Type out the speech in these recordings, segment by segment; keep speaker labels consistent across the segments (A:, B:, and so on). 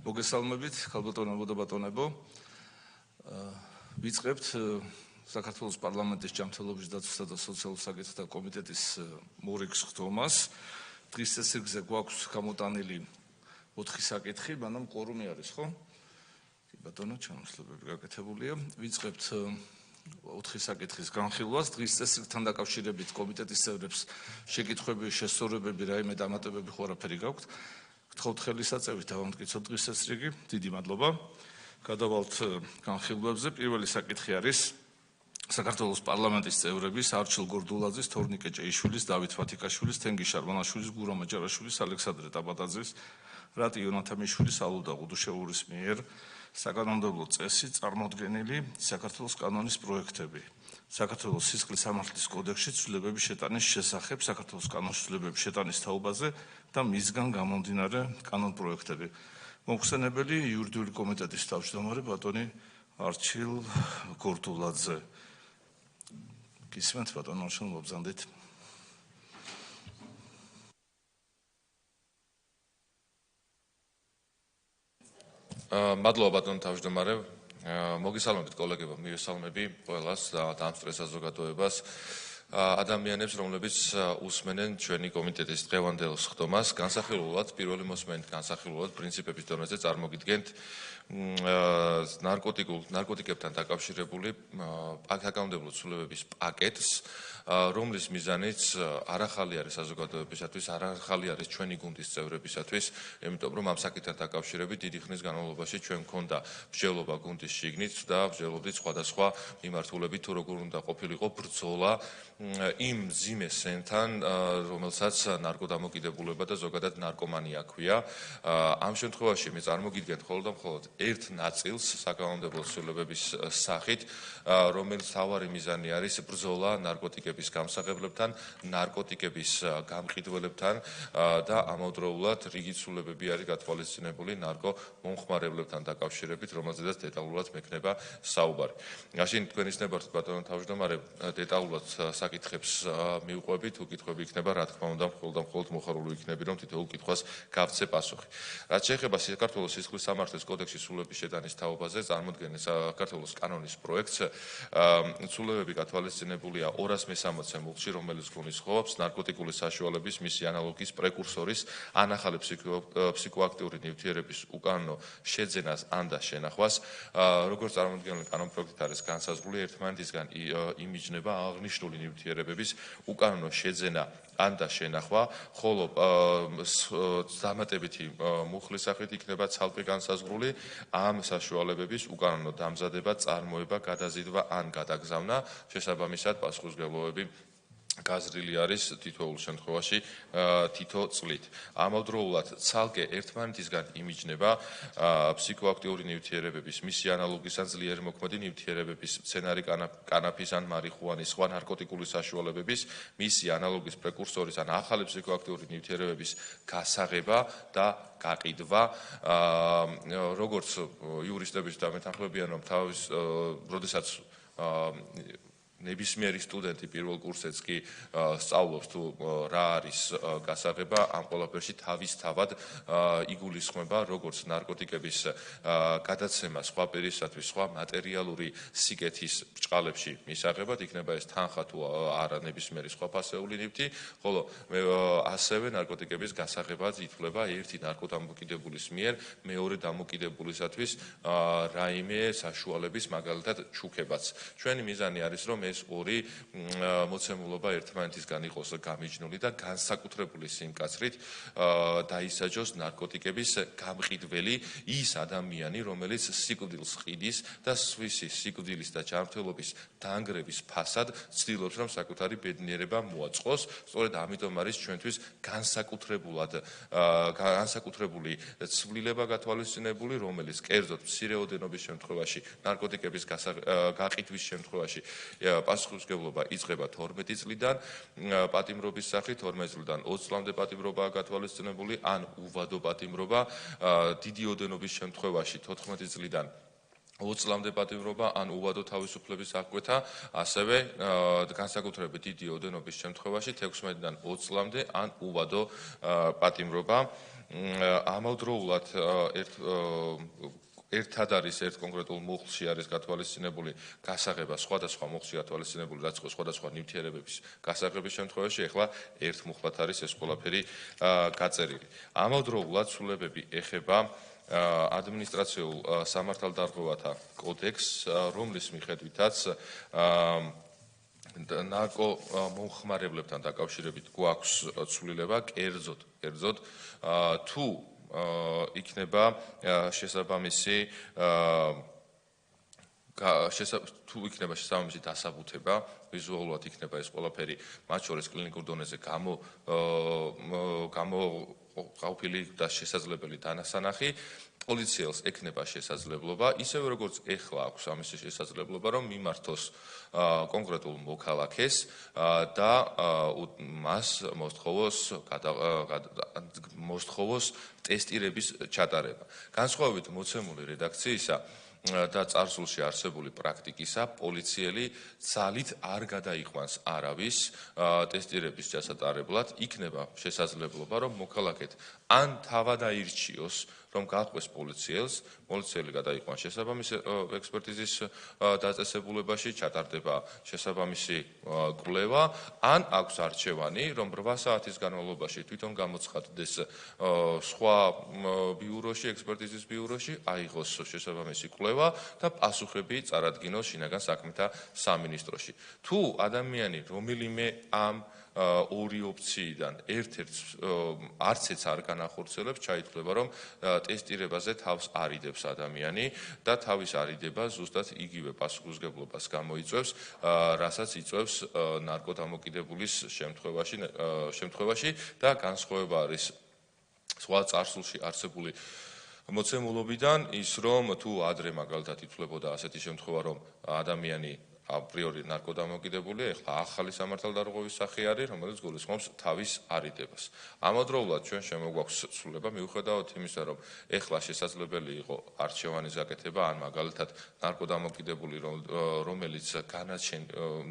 A: მოგესალმებით, ქალბატონებო და ბატონებო. ვიწყებთ საქართველოს პარლამენტის ჯანმრთელობის დაცვისა და სოციალურ საკითხთა კომიტეტის მორიგ ხდომას. დღის წესრიგზე გვაქვს გამოტანილი 4 საკითხი, მანამ კვორუმი არის, ხო? კი ბატონო, ჩამოსლებები გაკეთებულია. ვიწყებთ 4 საკითხის განხილვას. დღის წესრიგთან დაკავშირებით კომიტეტის წევრებს შეკითხვები, შესწორებები, რაიმე დამატებები ხო არაფერი გაქვთ? გთხოვთ ხელისაწევით დავამტკიცოთ დღის წესრიგი. დიდი მადლობა. გადავალთ განხილვებზე. პირველი საკითხი არის საქართველოს პარლამენტის წევრების არჩილ გორდულაძის, თორნიკე ჭეიშვილის, დავით ფათიკაშვილის, თენგიზ შარმანაშვილის, გურამ აჯარაშვილის, ალექსანდრე ტაბატაძის, რატი იონათამიშვილის, ალუდა ყუდუშეურის მიერ საკანონმდებლო წესი წარმოდგენილი საქართველოს კანონის პროექტები. საქართველოს სისხლის სამართლის კოდექსში ცვლილებების შეტანის შესახებ, საქართველოს კანონის ცვლილებების შეტანის თაობაზე და მისგან გამომდინარე კანონპროექტები. მომხსენებელი იურიდიული კომიტეტის თავმჯდომარე ბატონი არჩილ გორდულაძე. გისმენთ ბატონო, შენ მობრძანდით.
B: მადლობა ბატონო თავმჯდომარე. მოგესალმებით კოლეგებო, მივესალმები ყველას და ამ სტრეს საზოგადოებას. ადამიანებს, რომლებიც უსმენენ ჩვენი კომიტეტის დღევანდელ ხდომას, განსახილულად პირველი მოსმენით განსახილულად პრინციპების დონეზე წარმოგიდგენთ ნარკოტიკებთან დაკავშირებული საკანონმდებლო ცვლილებების პაკეტს, რომლის მიზანიც არ ახალი არის საზოგადოებისათვის, არ ახალი არის ჩვენი გუნდის წევრებისათვის, იმიტომ რომ ამ საკითხთან დაკავშირებით დიდი ხნის განმავლობაში ჩვენ გქონდა მსჯელობა გუნდის შიგნით და მსჯელობდით სხვადასხვა მიმართულებით, თუ როგორ უნდა ყოფილიყო ბრძოლა იმ მძიმე სენთან, რომელსაც ნარკოდამოკიდებულება და ზოგადად ნარკომანია ჰქვია. ამ შემთხვევაში მე წარმოგიდგენთ მხოლოდ და მხოლოდ ერთ ნაწილს საკანონმდებლო ცვლილებების სახით, რომელიც თავარი მიზანი არის ბრძოლა ნარკოტიკების გამსაღებლებთან, ნარკოტიკების გამყიდველებთან და ამავდროულად რიგი ცვლილებები არის გათვალისწინებული ნარკომომხმარებლებთან დაკავშირებით, რომელზედაც დეტალურად მექნება საუბარი. მაშინ თქვენის ნებართვით ბატონო თავმჯდომარე, დეტალურად საკითხებს მივყვებით, უკითხვები იქნება, რა თქმა უნდა, მხოლოდ მოხარული იქნები, რომ თითოეულ კითხვას გავცე პასუხი. რაც შეეხება საქართველოს სისხლის სამართლის კოდექსის ცვლილებების შეტანის თაობაზე, წარმოდგენილ საქართველოს კანონის პროექტს, ცვლილებები გათვალისწინებულია 260 მუხლში, რომელიც გულისხმობს ნარკოტიკული საშუალების, მისი ანალოგის პრეკურსორის, ან ახალი ფსიქოაქტიური ნივთიერების უკანონო შეძენას ან და შენახვას. როგორც წარმოდგენილი კანონპროექტით არის განსაზღვრული, ერთმანეთისგან იმიჯნება აღნიშნული ნივთიერებების უკანონო შეძენა ან და შენახვა, ხოლო დამატებითი მუხლის სახით იქნება ცალკე განსაზღვრული ამ საშუალებების უკანონო დამზადება, წარმოება, გადაზიდვა ან გადაგზავნა, შესაბამისად პასუხისმგებლობები გაზრდილი არის თითოეულ შემთხვევაში თითო წლით. ამავდროულად ცალკე ერთმანეთისგან იმიჯნება ფსიქოაქტიური ნივთიერებების, მისი ანალოგის ან ძლიერი მოქმედი ნივთიერებების, მცენარე კანაფის ან მარიხუანის, სხვა ნარკოტიკული საშუალებების, მისი ანალოგის პრეკურსორის ან ახალი ფსიქოაქტიური ნივთიერებების გასაღება და გაყიდვა. როგორც იურისტების დამეთანხმებიან, რომ როდესაც ნებისმიერი სტუდენტი პირველ კურსეც კი სწავლობს თუ რა არის გასაღება, ამ ყველაფერში თავისთავად იგულისხმება როგორც ნარკოტიკების გადაცემა სხვა პირისათვის, სხვა მატერიალური სიკეთის ბრჭყალებში მისაღებად, იქნება ეს თანხა თუ არა ნებისმიერი სხვა ფასეული ნივთი, ხოლო ასევე ნარკოტიკების გასაღებაც ითვლება ერთი ნარკოდამოკიდებულის მიერ მეორე დამოკიდებულისათვის რაიმე საშუალების, მაგალითად ჩუქებაც. ჩვენი მიზანი არის, რომ ეს ორი მოცემულობა ერთმანეთისგან იყოს გამიჯნული და განსაკუთრებული სიმკაცრით დაისაჯოს ნარკოტიკების გამყიდველი ის ადამიანი, რომელიც სიკვდილს ყიდის და სხვისი სიკვდილის და ჯანმრთელობის დაანგრევის ფასად ცდილობს, რომ საკუთარი ბედნიერება მოაწყოს. სწორედ ამიტომ არის ჩვენთვის განსაკუთრებული ცვლილება გათვალისწინებული, რომელიც კერძოდ მცირე ოდენობის შემთხვევაში, ნარკოტიკების გაყიდვის შემთხვევაში პასუხისმგებლობა იწყება 12 წლიდან, პატიმრობის სახით 12 წლიდან 20 წლამდე პატიმრობაა გათვალისწინებული, ან უვადო პატიმრობა დიდი ოდენობის შემთხვევაში 14 წლიდან 20 წლამდე პატიმრობა ან უვადო თავისუფლების აღკვეთა, ასევე განსაკუთრებით დიდი ოდენობის შემთხვევაში 16-დან 20 წლამდე ან უვადო პატიმრობა. ამავდროულად ერთად არის ერთ კონკრეტულ მუხლში არის გათვალისწინებული გასაღება სხვადასხვა მუხლში გათვალისწინებული რაც იყო სხვადასხვა ნივთიერებების გასაღების შემთხვევაში ეხლა ერთ მუხლად არის ეს ყველაფერი გაწერილი. ამავდროულად ცვლილებები ეხება ადმინისტრაციულ სამართალდარღვევათა კოდექსს, რომლის მიხედვითაც ნარკო მომხმარებლებთან დაკავშირებით გვაქვს ცვლილება კერძოდ თუ იქნება შესაბამისი დასაბუთება, ვიზუალურად იქნება ეს ყველაფერი მათ შორის კლინიკურ დონეზე გამოყოფილი და შესაძლებელი დანასანახი, პოლიციელს ექნება შესაძლებლობა, ისევე როგორც ეხლა აქვს ამისი შესაძლებლობა, რომ მიმართოს კონკრეტულ მოქალაქეს და მას მოსთხოვოს ტესტირების ჩატარება. განსხვავებით მოცემული რედაქციისა და წარსულში არსებული პრაქტიკისა, პოლიციელი ძალით არ გადაიყვანს არავის ტესტირების ჩასატარებლად, იქნება შესაძლებლობა, რომ მოქალაქედ ან თავად აირჩიოს, რომ გაყვეს პოლიციელს, პოლიციელი გადაიყვანს შესაბამისი ექსპერტიზის დაწესებულებაში, ჩატარდება შესაბამისი კვლევა, ან აქვს არჩევანი, რომ 8 საათის განმავლობაში თვითონ გამოცხადდეს სხვა ბიუროში, ექსპერტიზის ბიუროში, აიღოს შესაბამისი კვლევა და პასუხები წარადგინოს შინაგან საქმეთა სამინისტროში. თუ ადამიანი რომელიმე ამ ორი ოფციიდან ერთ-ერთს არც ერთს არ განახორციელებს, ჩაითვლება, რომ ტესტირებაზე თავს არიდებს ადამიანი და თავის არიდება ზუსტად იგივე პასუხისმგებლობას გამოიწვევს, რასაც იწვევს ნარკოდამოკიდებულის შემთხვევაში და განსხვავება არის სხვა წარსულში არსებული მოცემულობიდან ის, რომ თუ ადრე მაგალითად ითვლებოდა ასეთი შემთხვევა, რომ ადამიანი აპრიორი ნარკოდამოკიდებული, ეხლა ახალი სამართალდარღვევის სახე არის, რომელიც გულისხმობს თავის არიდებას. ამავდროულად ჩვენ შემოგვაქვს ცვლილება, მიუხედავად იმისა, რომ ეხლა შესაძლებელი იყო არჩევანის გაკეთება, ან მაგალითად ნარკოდამოკიდებული, რომელიც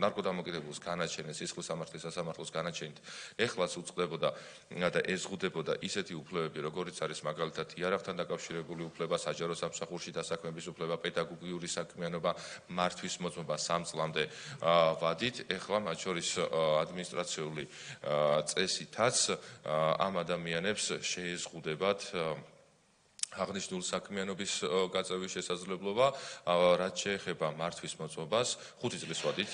B: ნარკოდამოკიდებულს განაჩენეს სისხლის სამართლის სასამართლოს განაჩენით, ეხლაც უწყდებოდა და ეზღუდებოდა ისეთი უფლებები, როგორიც არის მაგალითად იარაღთან დაკავშირებული უფლება, საჯარო სამსახურში დასაქმების უფლება, პედაგოგიური საქმიანობა, მართვის მოწმობა 3 წლამდე ვადით, ეხლა მათ შორის ადმინისტრაციული წესითაც ამ ადამიანებს შეეზღუდებათ აღნიშნულ საქმიანობის გაწევის შესაძლებლობა, რაც შეეხება მართვის მოწმობას 5 წლის ვადით,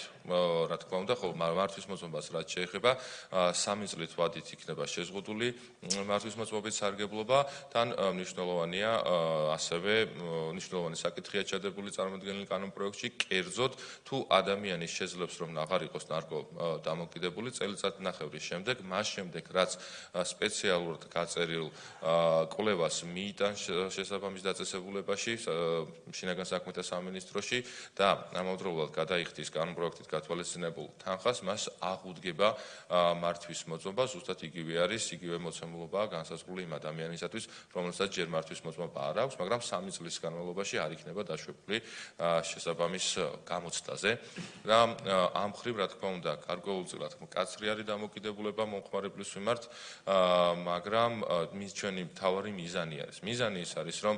B: რა თქმა უნდა, ხო, მართვის მოწმობას რაც შეეხება 3 წლის ვადით იქნება შეზღუდული მართვის მოწმობის სარგებლობა, თან მნიშვნელოვანია ასევე მნიშვნელოვანი საკითხია ჩადებული წარმოდგენილ კანონპროექტში, კერძოდ თუ ადამიანის შეძლებს რომ აღარ იყოს ნარკოდამოკიდებული წელიწადნახევრის შემდეგ, მას შემდეგ რაც სპეციალურად გაწერილ კვლევას მიიტანს შესაბამის დაწესებულებაში შინაგან საქმეთა სამინისტროში და ამავდროულად გადაიხდის კანონპროექტით გათვალისწინებულ თანხას, მას აღუდგება მართვის მოწმობა, ზუსტად იგივე არის, იგივე მოცემულობაა განსაზღვრული იმ ადამიანისათვის, რომელსაც ჯერ მართვის მოწმობა არ აქვს, მაგრამ 3 წლის განმავლობაში არ იქნება დაშვებული შესაბამის გამოცდაზე. და ამ მხრივ, რა თქმა უნდა, გარკვეულწილად მკაცრი არის დამოკიდებულება მომხმარებლის მიმართ, მაგრამ ჩვენი მთავარი მიზანი არის. მიზანი ის არის, რომ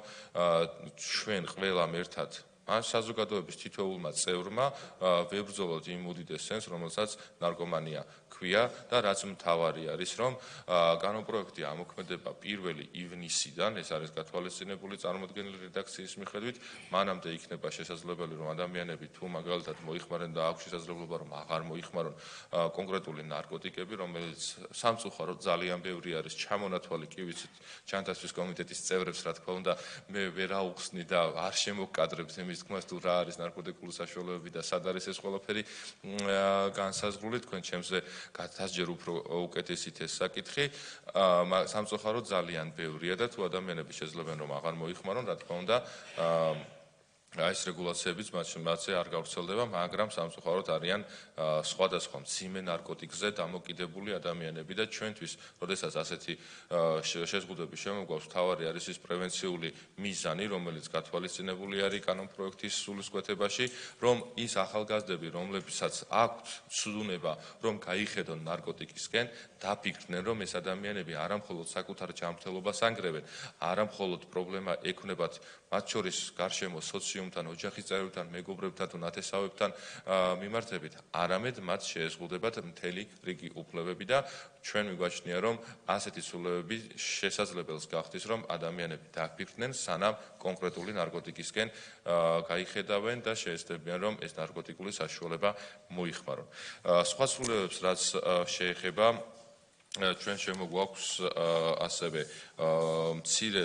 B: ჩვენ ყველამ ერთად საზოგადოების თითოეულმა წევრმა ვებრძოლოთ იმ უდიდეს სენს, რომელსაც ნარკომანია ქვია და რაც მთავარი არის, რომ კანონპროექტი ამოქმედება 1 ივნისიდან, ეს არის გათვალისწინებული წარმოდგენილი რედაქციის მიხედვით, მანამდე იქნება შესაძლებელი, რომ ადამიანები თუ მაგალითად მოიხმარენ და აქვს შესაძლებლობა, რომ აღარ მოიხმარონ კონკრეტული ნარკოტიკები, რომელიც სამწუხაროდ ძალიან ბევრი არის ჩამონათვალი, კი ვიცით, ჩანთასთვის კომიტეტის წევრებს, რა თქმა უნდა, მე ვერ აუხსნი და არ შემოგკადრებთ იმის თქმას, თუ რა არის ნარკოტიკული საშუალებები და სად არის ეს ყველაფერი განსაზღვრული, თქვენ ჩემზე გასჯერ უფრო უკეთესით ეს საკითხი, სამწუხაროდ ძალიან ბევრია და თუ ადამიანები შეძლებენ რომ აღარ მოიხმარონ, რა თქმა უნდა, ეს რეგულაციებიც მათზე არ გავრცელდება, მაგრამ სამწუხაროდ არიან სხვადასხვა მძიმე ნარკოტიკზე დამოკიდებული ადამიანები და ჩვენთვის, როდესაც ასეთი შეზღუდვები შემოგვაქვს, მთავარი არის ის პრევენციული მიზანი, რომელიც გათვალისწინებული არის კანონპროექტის სულისკვეთებაში, რომ ის ახალგაზრდები, რომლებსაც აქვთ ცდუნება, რომ გაიხედონ ნარკოტიკისკენ, დაფიქრდნენ, რომ ეს ადამიანები არამხოლოდ საკუთარ ჯანმრთელობას ანგრევენ, არამხოლოდ პრობლემა ექნებათ მათ შორის გარშემო სოციუმთან, ოჯახის წევრებთან, მეგობრებთან თუ ნათესავებთან მიმართებით, არამედ მათ შეეზღუდებათ მთელი რიგი უფლებები და ჩვენ მიგვაჩნია, რომ ასეთი ცვლილებები შესაძლებელს გახდის, რომ ადამიანები დაფიქრდნენ, სანამ კონკრეტული ნარკოტიკისკენ გაიხედავენ და შეეცდებიან, რომ ეს ნარკოტიკული საშუალება მოიხმარონ. სხვა ცვლილებებს, რაც შეეხება ჩვენ შემოგვაქვს ასევე მცირე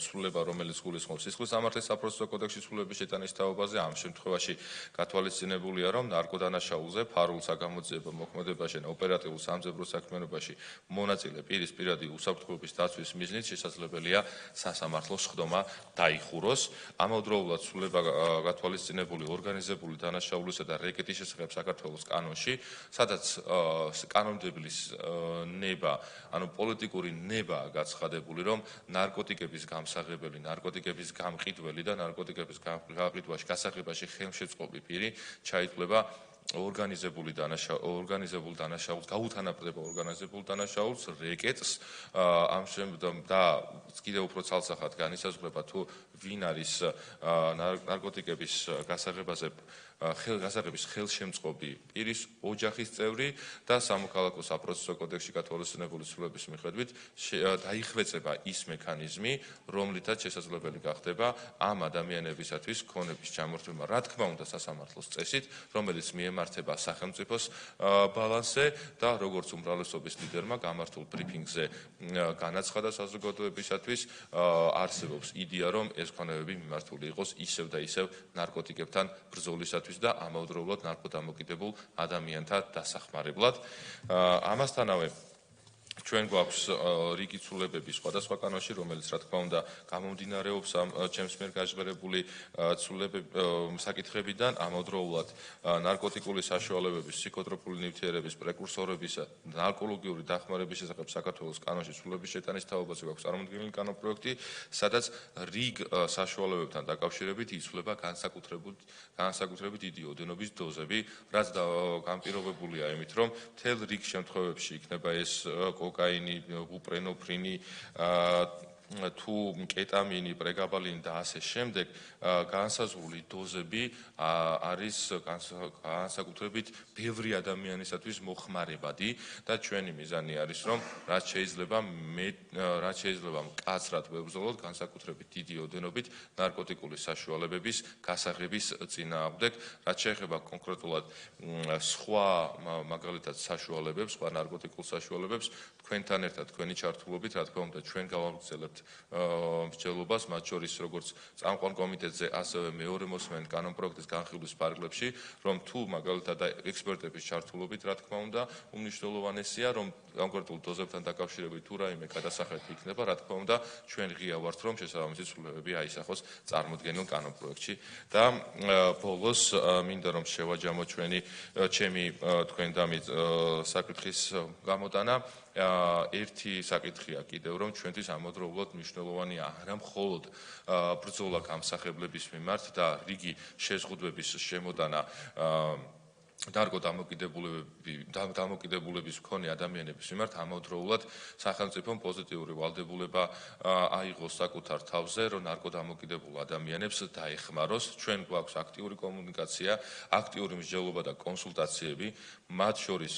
B: ცვლილება, რომელიც გულისხმობს სისხლის სამართლის საპროცესო კოდექსის ცვლილებების შეტანის თაობაზე, ამ შემთხვევაში გათვალისწინებულია, რომ ნარკოდანაშაულზე, ფარულ საგამოძიებო მოქმედებაში და ოპერატიულ სამძებრო საქმიანობაში მონაწილე პირის პირადი უსაფრთხოების დაცვის მიზნით შესაძლებელია სასამართლოს სხდომა დაიხუროს. ამავდროულად ცვლილება გათვალისწინებული ორგანიზებული დანაშაულისა და რეკეტის შესახებ საქართველოს კანონში, სადაც კანონმდებლის ნება, ანუ პოლიტიკური ნება გაცხადებული, რომ ნარკოტიკების გამსაღებელი, ნარკოტიკების გამყიდველი და ნარკოტიკების გაყიდვაში, გასაღებაში ხელმშეწყობი პირი ჩაითვლება ორგანიზებულ დანაშაულს, გაუთანაბრდება ორგანიზებულ დანაშაულს, რეკეტს, ამ შემდგომ და კიდევ უფრო ცალსახად განისაზღვრება თუ ვინ არის ნარკოტიკების გასაღების ხელშემწყობი პირის ოჯახის წევრი და სამოქალაქო საპროცესო კოდექსში გათვალისწინებული ცვლილების მიხედვით დაიხვეწება ის მექანიზმი, რომლითაც შესაძლებელი გახდება ამ ადამიანებისათვის ქონების ჩამორთმევა, რა თქმა უნდა, სასამართლოს წესით, რომელიც მიემართება სახელმწიფოს ბალანსზე და როგორც უმრავლესობის ლიდერმა გამართულ ბრიფინგზე განაცხადა საზოგადოებისათვის, არსებობს იდეა, რომ ეს ქონებები მიმართული იყოს ისევ და ისევ ნარკოტიკებთან ბრძოლისათვის და ამავდროულად ნარკოდამოკიდებულ ადამიანთა დასახმარებლად. ამასთანავე ჩვენ გვაქვს რიგი ცვლილებები სხვადასხვა კანონში, რომელიც რა თქმა უნდა გამომდინარეობს ამ ჩემს მიერ გაჟღერებული საკითხებიდან, ამავდროულად ნარკოტიკული საშუალებების, ფსიქოტროპული ნივთიერების, პრეკურსორებისა, ნარკოლოგიური დახმარების შესახებ საქართველოს კანონში ცვლილების შეტანის თაობაზე გვაქვს წარმოდგენილი კანონპროექტი, სადაც რიგ საშუალებებთან დაკავშირებით იცვლება განსაკუთრებით დიდი ოდენობის დოზები, რაც განპირობებულია იმით, რომ მთელ რიგ შემთხვევებში იქნება ეს კოკაინი, ბუპრენოფრინი, თუ კეტამინი, პრეგაბალინი და ასე შემდეგ, განსაზღვრული დოზები არის განსაკუთრებით ბევრი ადამიანისათვის მოხმარებადი და ჩვენი მიზანი არის, რომ რაც შეიძლება მკაცრად ვებრძოლოთ განსაკუთრებით დიდი ოდენობით ნარკოტიკული საშუალებების გასაღების წინააღმდეგ, რაც შეეხება კონკრეტულად სხვა მაგალითად საშუალებებს, სხვა ნარკოტიკულ საშუალებებს, თქვენთან ერთად, თქვენი ჩართულობით, რა თქმა უნდა, ჩვენ გავაგრძელებთ მსჯელობას, მათ შორის როგორც წამყვან კომიტეტზე, ასევე მეორე მოსმენით კანონპროექტის განხილვის ფარგლებში, რომ თუ მაგალითად ექსპერტების ჩართულობით, რა თქმა უნდა, უმნიშვნელოვანესია, რომ კონკრეტულ დოზებთან დაკავშირებით თუ რაიმე გადასახადი იქნება, რა თქმა უნდა, ჩვენ ღია ვართ, რომ შესაბამისი ცვლილებები აისახოს წარმოდგენილ კანონპროექტში და ბოლოს მინდა რომ შევაჯამო ჩემი თქვენდამით საკითხის გამოტანა. ერთი საკითხია კიდევ, რომ ჩვენთვის ამავდროულად მნიშვნელოვანია არა მხოლოდ ბრძოლა გამსახებლების მიმართ და რიგი შეზღუდვების შემოტანა დამოკიდებულების მქონე ადამიანების მიმართ, ამავდროულად სახელმწიფომ პოზიტიური ვალდებულება აიღოს საკუთარ თავზე, რომ ნარკოდამოკიდებულ ადამიანებს დაეხმაროს. ჩვენ გვაქვს აქტიური კომუნიკაცია, აქტიური მსჯელობა და კონსულტაციები, მათ შორის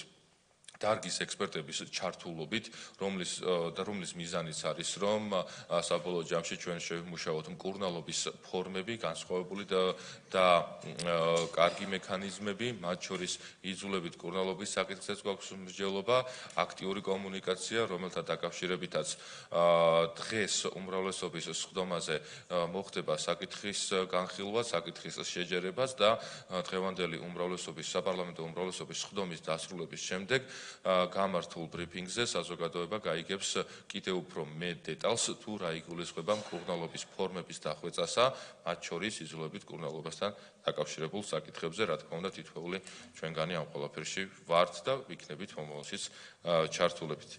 B: დარგის ექსპერტების ჩართულობით, რომლის მიზანიც არის, რომ საბოლოო ჯამში ჩვენ შევიმუშაოთ მკურნალობის ფორმები, განსხვავებული და კარგი მექანიზმები, მათ შორის იძულებით მკურნალობის საკითხზეც გვაქვს მსჯელობა, აქტიური კომუნიკაცია, რომელთა დაკავშირებითაც დღეს უმრავლესობის სხდომაზე მოხდება საკითხის განხილვა, საკითხის შეჯერებას და დღევანდელი საპარლამენტო უმრავლესობის სხდომის დასრულების შემდეგ გამართულ ბრიფინგზე საზოგადოება გაიგებს კიდევ უფრო მეტ დეტალს თუ რა იგულისხმება მკურნალობის ფორმების დახვეწასა, მათ შორის იზოლებით მკურნალობასთან დაკავშირებულ საკითხებზე, რა თქმა უნდა, თითოეული ჩვენგანი ამ ყველაფერში ვართ და ვიქნებით მომავალშიც ჩართულებით.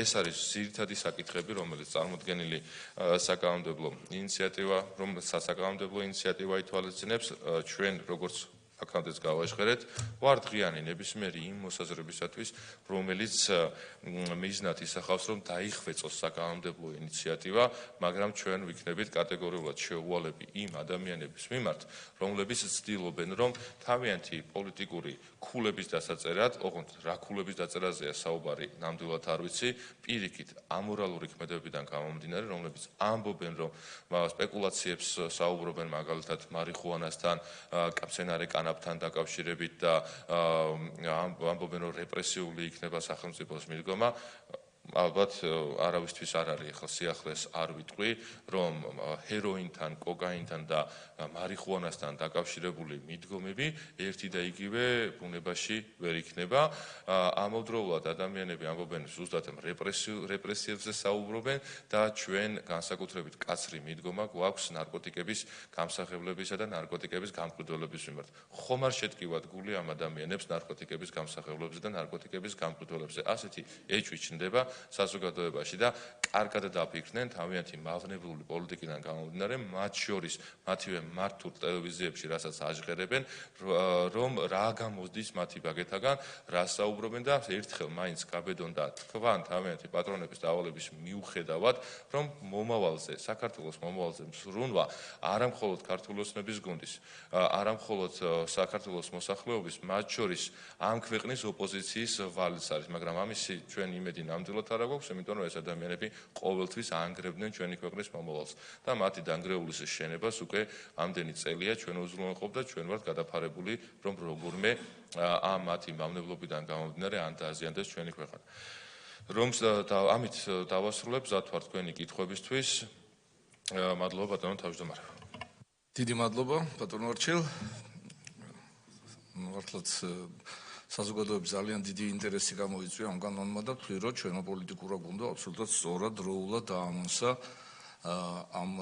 B: ეს არის ძირითადი საკითხები, რომელიც წარმოდგენილი საკანონმდებლო ინიციატივა, საკანონმდებლო ინიციატივა ითვალისწინებს, ჩვენ როგორც აქამდეც გავაჟღერეთ, ვართ ღიანი ნებისმიერი იმ მოსაზრებისათვის, რომელიც მიზნად ისახავს, რომ დაიხვეწოს საკანონმდებლო ინიციატივა, მაგრამ ჩვენ ვიქნებით კატეგორიულად შეუვალები იმ ადამიანების მიმართ, რომლებიც ცდილობენ, რომ თავიანთი პოლიტიკური ქულების დასაწერად, ოღონდ რა ქულების დაწერაზეა საუბარი, ნამდვილად არ ვიცი, პირიქით ამორალური ქმედებებიდან გამომდინარე, რომლებიც ამბობენ, რომ სპეკულაციებს საუბრობენ მაგალითად მარიხუანასთან, კაფცენარე კანაფთან დაკავშირებით და ამბობენ, რომ რეპრესიული იქნება სახელმწიფოს მიდგომა. ალბათ არავისთვის არ არის ახლა სიახლეს არ ვიტყვი, რომ ჰეროინთან, კოკაინთან და მარიხუანასთან დაკავშირებული მიდგომები ერთი და იგივე ბუნებაში ვერ იქნება. ამავდროულად ადამიანები ამბობენ ზუსტად რეპრესიებზე საუბრობენ და ჩვენ განსაკუთრებით კაცრი მიდგომა გვაქვს ნარკოტიკების გამსახებლებისა და ნარკოტიკების გამყიდველების მიმართ. ხომ არ შეტკივათ გული ამ ადამიანებს ნარკოტიკების გამსახებლებზე და ნარკოტიკების გამყიდველებზე. ასეთი ეჭვი ჩნდება საზოგადოებაში და კარგად დაფიქრდნენ თავიანთი მავნებლური პოლიტიკიდან გამომდინარე, მათ შორის მათივე მართულ ტელევიზიებში, რასაც აჟღერებენ, რომ რა გამოსდის მათი ბაგეთაგან, რა საუბრობენ და ერთხელ მაინც გაბედონ და თქვან თავიანთი პატრონების დავალების მიუხედავად, რომ მომავალზე, საქართველოს მომავალზე მსრუნვა არამხოლოდ ქართული ოცნების გუნდის, არამხოლოდ საქართველოს მოსახლეობის, მათ შორის ამ ქვეყნის ოპოზიციის ვალიც არის, მაგრამ ამისი ჩვენ იმედი ნამდვილად არ აქვს, იმიტომ რომ ეს ადამიანები ყოველთვის ანგრევდნენ ჩვენი ქვეყნის მომავალს და მათი დანგრეულის შენებას უკვე ამდენი წელია ჩვენ უზრუნველყოფ და ჩვენ ვართ გადაფარებული, რომ როგორმე ამ მათი მავნებლობიდან გამომდინარე ან დააზიანდეს ჩვენი ქვეყანა. რომ ამით დავასრულებ, მზად ვარ თქვენი კითხვებისთვის. მადლობა ბატონო თავმჯდომარე.
A: დიდი მადლობა ბატონო არჩილ. მართლაც საზოგადოების ძალიან დიდი ინტერესი გამოიწვია ამ კანონმა და ვთვლი, რომ ჩვენო პოლიტიკურა გუნდა აბსოლუტურად სწორად, დროულად დაამონსა ამ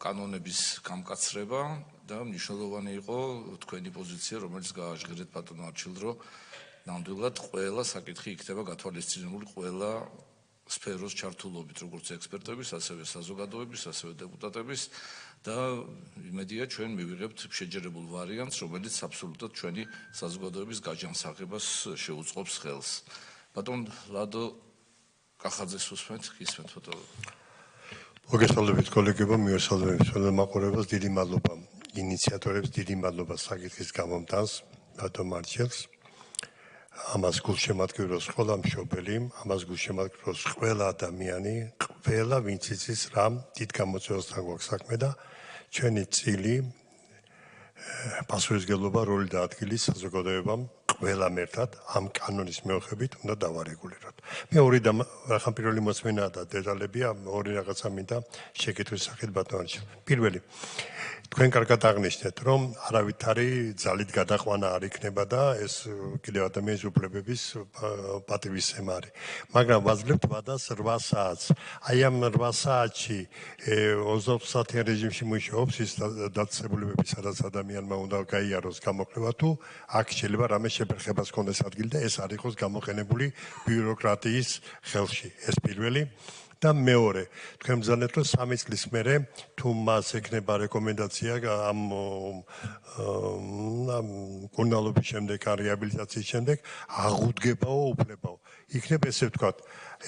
A: კანონების გამკაცრება და მნიშვნელოვანი იყო თქვენი პოზიცია, რომელიც გააჟღერეთ ბატონო არჩილ, რომ ნამდვილად ყველა საკითხი იქნება გათვალისწინებული ყველა სფეროს ჩართულობით, როგორც ექსპერტების, ასევე საზოგადოების, ასევე დეპუტატების და იმედია ჩვენ მივიღებთ შეჯერებულ ვარიანტს, რომელიც აბსოლუტურად ჩვენი საზოგადოების გაჯანსაღებას შეუწყობს ხელს. ბატონ ლადო კახაძეს უსმენთ, გისმენთ ბატონო.
C: მოგესალმებით კოლეგებო, მიესალმებით ყველა მაყურებელს, დიდი მადლობა ინიციატორებს, დიდი მადლობა საკითხის გამომტანს, ბატონ მარჩელს. ამას გულშემატკივრობს ყველა მშობელი, ამას გულშემატკივრობს ყველა ადამიანი, ყველა ვინც იცის რა დიდ გამოწვევასთან გვაქვს საქმე და ჩვენი წილი პასუხისმგებლობა როლი და ადგილი საზოგადოებამ ყველამ ერთად ამ კანონის მეოხებით უნდა დავარეგულიროთ. მე რახან პირველი მოსმენაა და დეტალებია, ორი რაღაცა მინდა შეკითხვის სახით ბატონ არჩილ. პირველი თქვენ კარგად აღნიშნეთ, რომ არავითარი ძალით გადაყვანა არ იქნება და ეს კიდევ ადამიანის უფლებების პატივისცემა არის. მაგრამ ვაძლევთ ვადას 8 საათს. აი ამ 8 საათში 24 საათიან რეჟიმში მუშაობს ის დაწესებულებები, სადაც ადამიანმა უნდა გაიაროს გამოკვლევა თუ აქ შეიძლება რამე შეფერხებას კონდეს ადგილი და ეს არ იყოს გამოყენებული ბიუროკრატიის ხელში. ეს პირველი. და მეორე, თქვენ ბრძანეთ, რომ 3 წლის მერე თუ მას ექნება რეკომენდაცია ამ კურნალობის შემდეგ, ან რეაბილიტაციის შემდეგ, აღუდგებაო უფლებაო. იქნებ ესე ვთქვათ,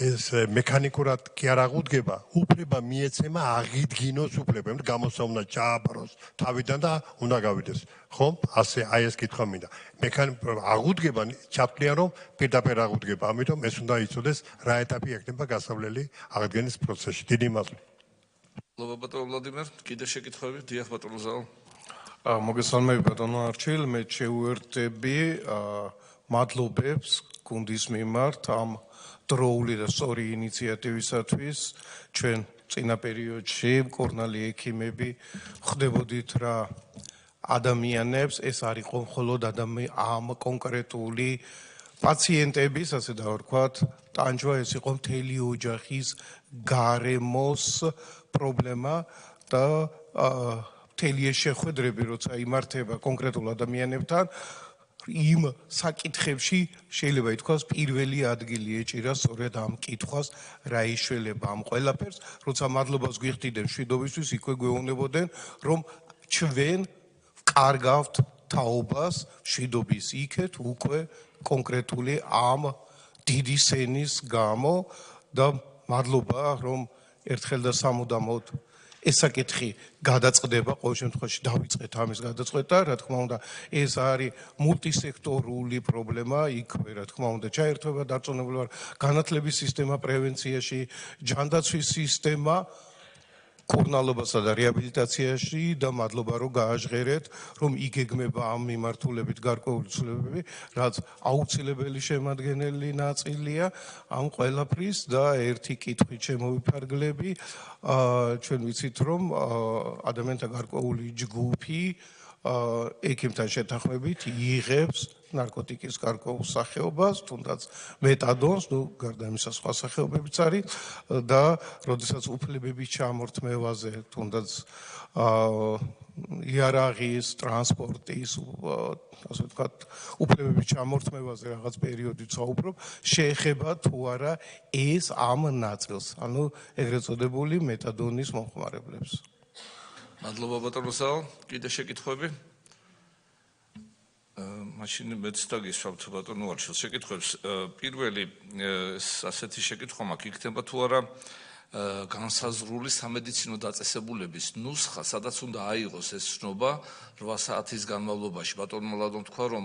C: ეს მექანიკურად კი არ აღუდგება, უფლება მიეცემა აღიდგინოს უფლება, იმიტომ გამოსა უნდა ჩააბაროს თავიდან და უნდა გავიდეს. ხო? ასე აი ეს კითხვა მინდა. აღუდგება ჩავთვლია, რომ პირდაპირ აღუდგება, ამიტომ ეს უნდა იცოდეს რა ეტაპი ექნება გასავლელი აღდგენის პროცესში. დიდი მადლობა.
A: მადლობა ბატონო ვლადიმერ, კიდე შეკითხვები, დიახ ბატონო ზაო.
D: მოგესალმებით ბატონო არჩილ, მე შევუერთდები მადლობებს გუნდის მიმართ ამ დროული და სწორი ინიციატივისათვის. ჩვენ წინა პერიოდში მკურნალი ექიმები ხდებოდით რა ადამიანებს, ეს არ იყო მხოლოდ ამ კონკრეტული პაციენტების, ასე დავარქვათ, ტანჯვა ეს იყო მთელი ოჯახის გარემოს პრობლემა და მთელი ეს შეხვედრები, როცა იმართება კონკრეტულ ადამიანებთან, იმ საკითხებში შეიძლება ითქვას პირველი ადგილი ეჭირა სწორედ ამ კითხვას, რა იშველება ამ ყველაფერს, როცა მადლობას გვიხდიდნენ მშვიდობისთვის, იქვე გვეუბნებოდნენ, რომ ჩვენ ვკარგავთ თაობას მშვიდობის იქეთ უკვე კონკრეტული ამ დიდი სენის გამო და მადლობა, რომ ერთხელ და სამუდამოდ ეს საკითხი გადაწყდება, ყოველ შემთხვევაში დავიწყეთ ამის გადაწყვეტა, რა თქმა უნდა, ეს არის მულტისექტორული პრობლემა, იქვე, რა თქმა უნდა, ჩაერთვება დარწმუნებული ვარ, განათლების სისტემა პრევენციაში, ჯანდაცვის სისტემა, კურნალობასა და რეაბილიტაციაში და მადლობა რომ გააჟღერეთ, რომ იგეგმება ამ მიმართულებით გარკვეული ცვლილებები, რაც აუცილებელი შემადგენელი ნაწილია ამ ყველაფრის და ერთი კითხვით შემოვიფარგლები, ჩვენ ვიცით რომ ადამიანთა გარკვეული ჯგუფი ექიმთან შეთანხმებით იღებს ნარკოტიკის გარკვეულ სახეობას, თუნდაც მეტადონს, გარდა იმისა სხვა სახეობებიც არის და როდესაც უფლებების ჩამორთმევაზე, თუნდაც იარაღის, ტრანსპორტის, ასე ვთქვათ, უფლებების ჩამორთმევაზე რაღაც პერიოდით საუბრობ, შეეხება თუ არა ეს ამ ნაწილს, ანუ ეგრეთ წოდებული მეტადონის მომხმარებლებს.
A: მადლობა ბატონო სალ, კიდე შეკითხვები? მაშინ მეც დაგისვამთ ბატონო არჩილს შეკითხვებს. პირველი ასეთი შეკითხვა მაქვს, იქნება თუ არა განსაზღვრული სამედიცინო დაწესებულების ნუსხა, სადაც უნდა აიღოს ეს შნობა 8 საათის განმავლობაში. ბატონმა ლადომ თქვა, რომ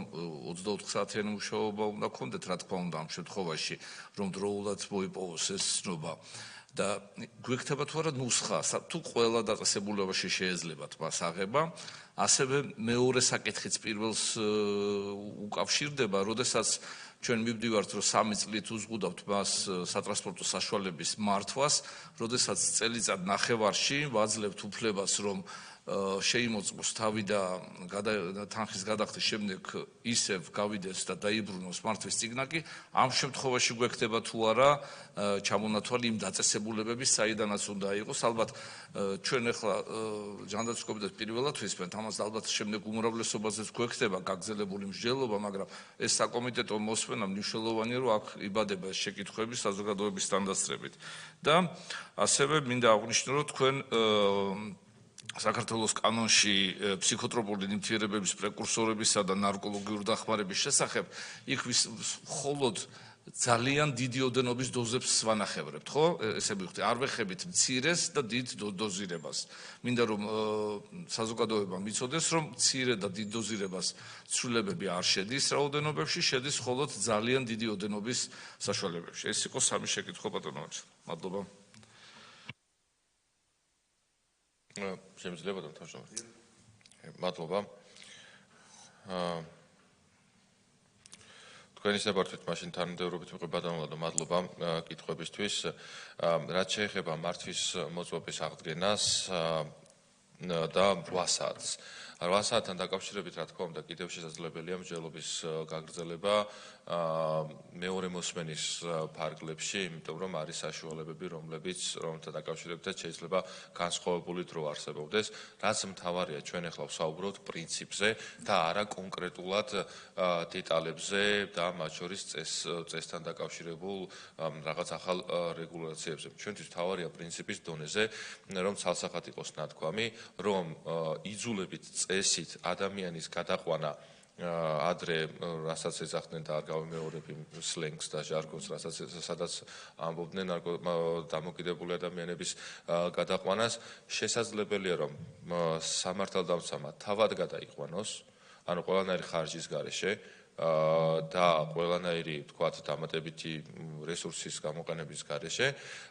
A: 24 საათიანი მუშაობა უნდა გქონდეთ, რა თქმა უნდა, ამ შემთხვევაში, რომ დროულად მოიპოვოს ეს შნობა. და გვექნება თუ არა ნუსხა, თუ ყველა დაწესებულებაში შეეძლებათ მას აღება, ასევე მეორე საკითხიც პირველს უკავშირდება, როდესაც ჩვენ მივდივართ, რომ 3 წლით უზღუდავთ მას სატრანსპორტო საშუალების მართვას, როდესაც წელიწად ნახევარში ვაძლევთ უფლებას, რომ შეიმოწმოს თავი და თანხის გადახდის შემდეგ ისევ გავიდეს და დაიბრუნოს მართვის წიგნაკი, ამ შემთხვევაში გვექნება თუ არა ჩამონათვალი იმ დაწესებულებების, საიდანაც უნდა იყოს. ალბათ ჩვენ ახლა ჯანდაცვის კომიტეტს პირველად ვისმენთ, ამას ალბათ შემდეგ უმრავლესობაზეც გვექნება გაგზელებული მსჯელობა, მაგრამ ეს საკომიტეტო მოსმენა მნიშვნელოვანია, რომ აქ იბადება ეს შეკითხვები საზოგადოების თანდასწრებით. და ასევე მინდა აღვნიშნო, რომ თქვენ საქართველოს კანონში ფსიქოტროპული ნივთიერებების პრეკურსორებისა და ნარკოლოგიური დახმარების შესახებ იქ მხოლოდ ძალიან დიდი ოდენობის დოზებს ვანახევრებთ, ხო? ესე მივხვდი, არ ვეხებით მცირეს და დიდ დოზირებას. მინდა რომ საზოგადოებამ იცოდეს, რომ მცირე და დიდ დოზირებას ცვლილებები არ შედის რაოდენობებში, შედის მხოლოდ ძალიან დიდი ოდენობის საშუალებებში. ეს იყო სამი შეკითხვა ბატონო. მადლობა.
B: შემიძლია ბატონო თავშევარდე. მადლობა. თქვენი საბართვით მაშინ თანმიმდევრობით მიყვა ბატონო და მადლობა კითხვებისთვის. რაც შეეხება მართვის მოწმობის აღდგენას და 8 საათს. 8 საათთან დაკავშირებით, რა თქმა უნდა, კიდევ შესაძლებელია მსჯელობის გაგრძელება მეორე მოსმენის ფარგლებში, იმიტომ რომ არის საშუალებები, რომელთა დაკავშირებითაც შეიძლება განსხვავებული დრო არსებობდეს. რაც მთავარია, ჩვენ ახლა ვსაუბრობთ პრინციპზე და არა კონკრეტულად დეტალებზე და მათ შორის წესთან დაკავშირებულ რაღაც ახალ რეგულაციებზე. ჩვენთვის მთავარია პრინციპის დონეზე, რომ ცალსახად იყოს ნათქვამი, რომ იძულებით წესით ადამიანის გადაყვანა ადრე რასაც ეძახდნენ და არ გავიმეორები სლენგს და ჟარგონს, სადაც ამბობდნენ დამოკიდებული ადამიანების გადაყვანას, შესაძლებელია რომ სამართალდამცავმა თავად გადაიყვანოს, ანუ ყველანაირი ხარჯის გარეშე და ყველანაირი, თქვათ, დამატებითი რესურსის გამოყენების გარეშე,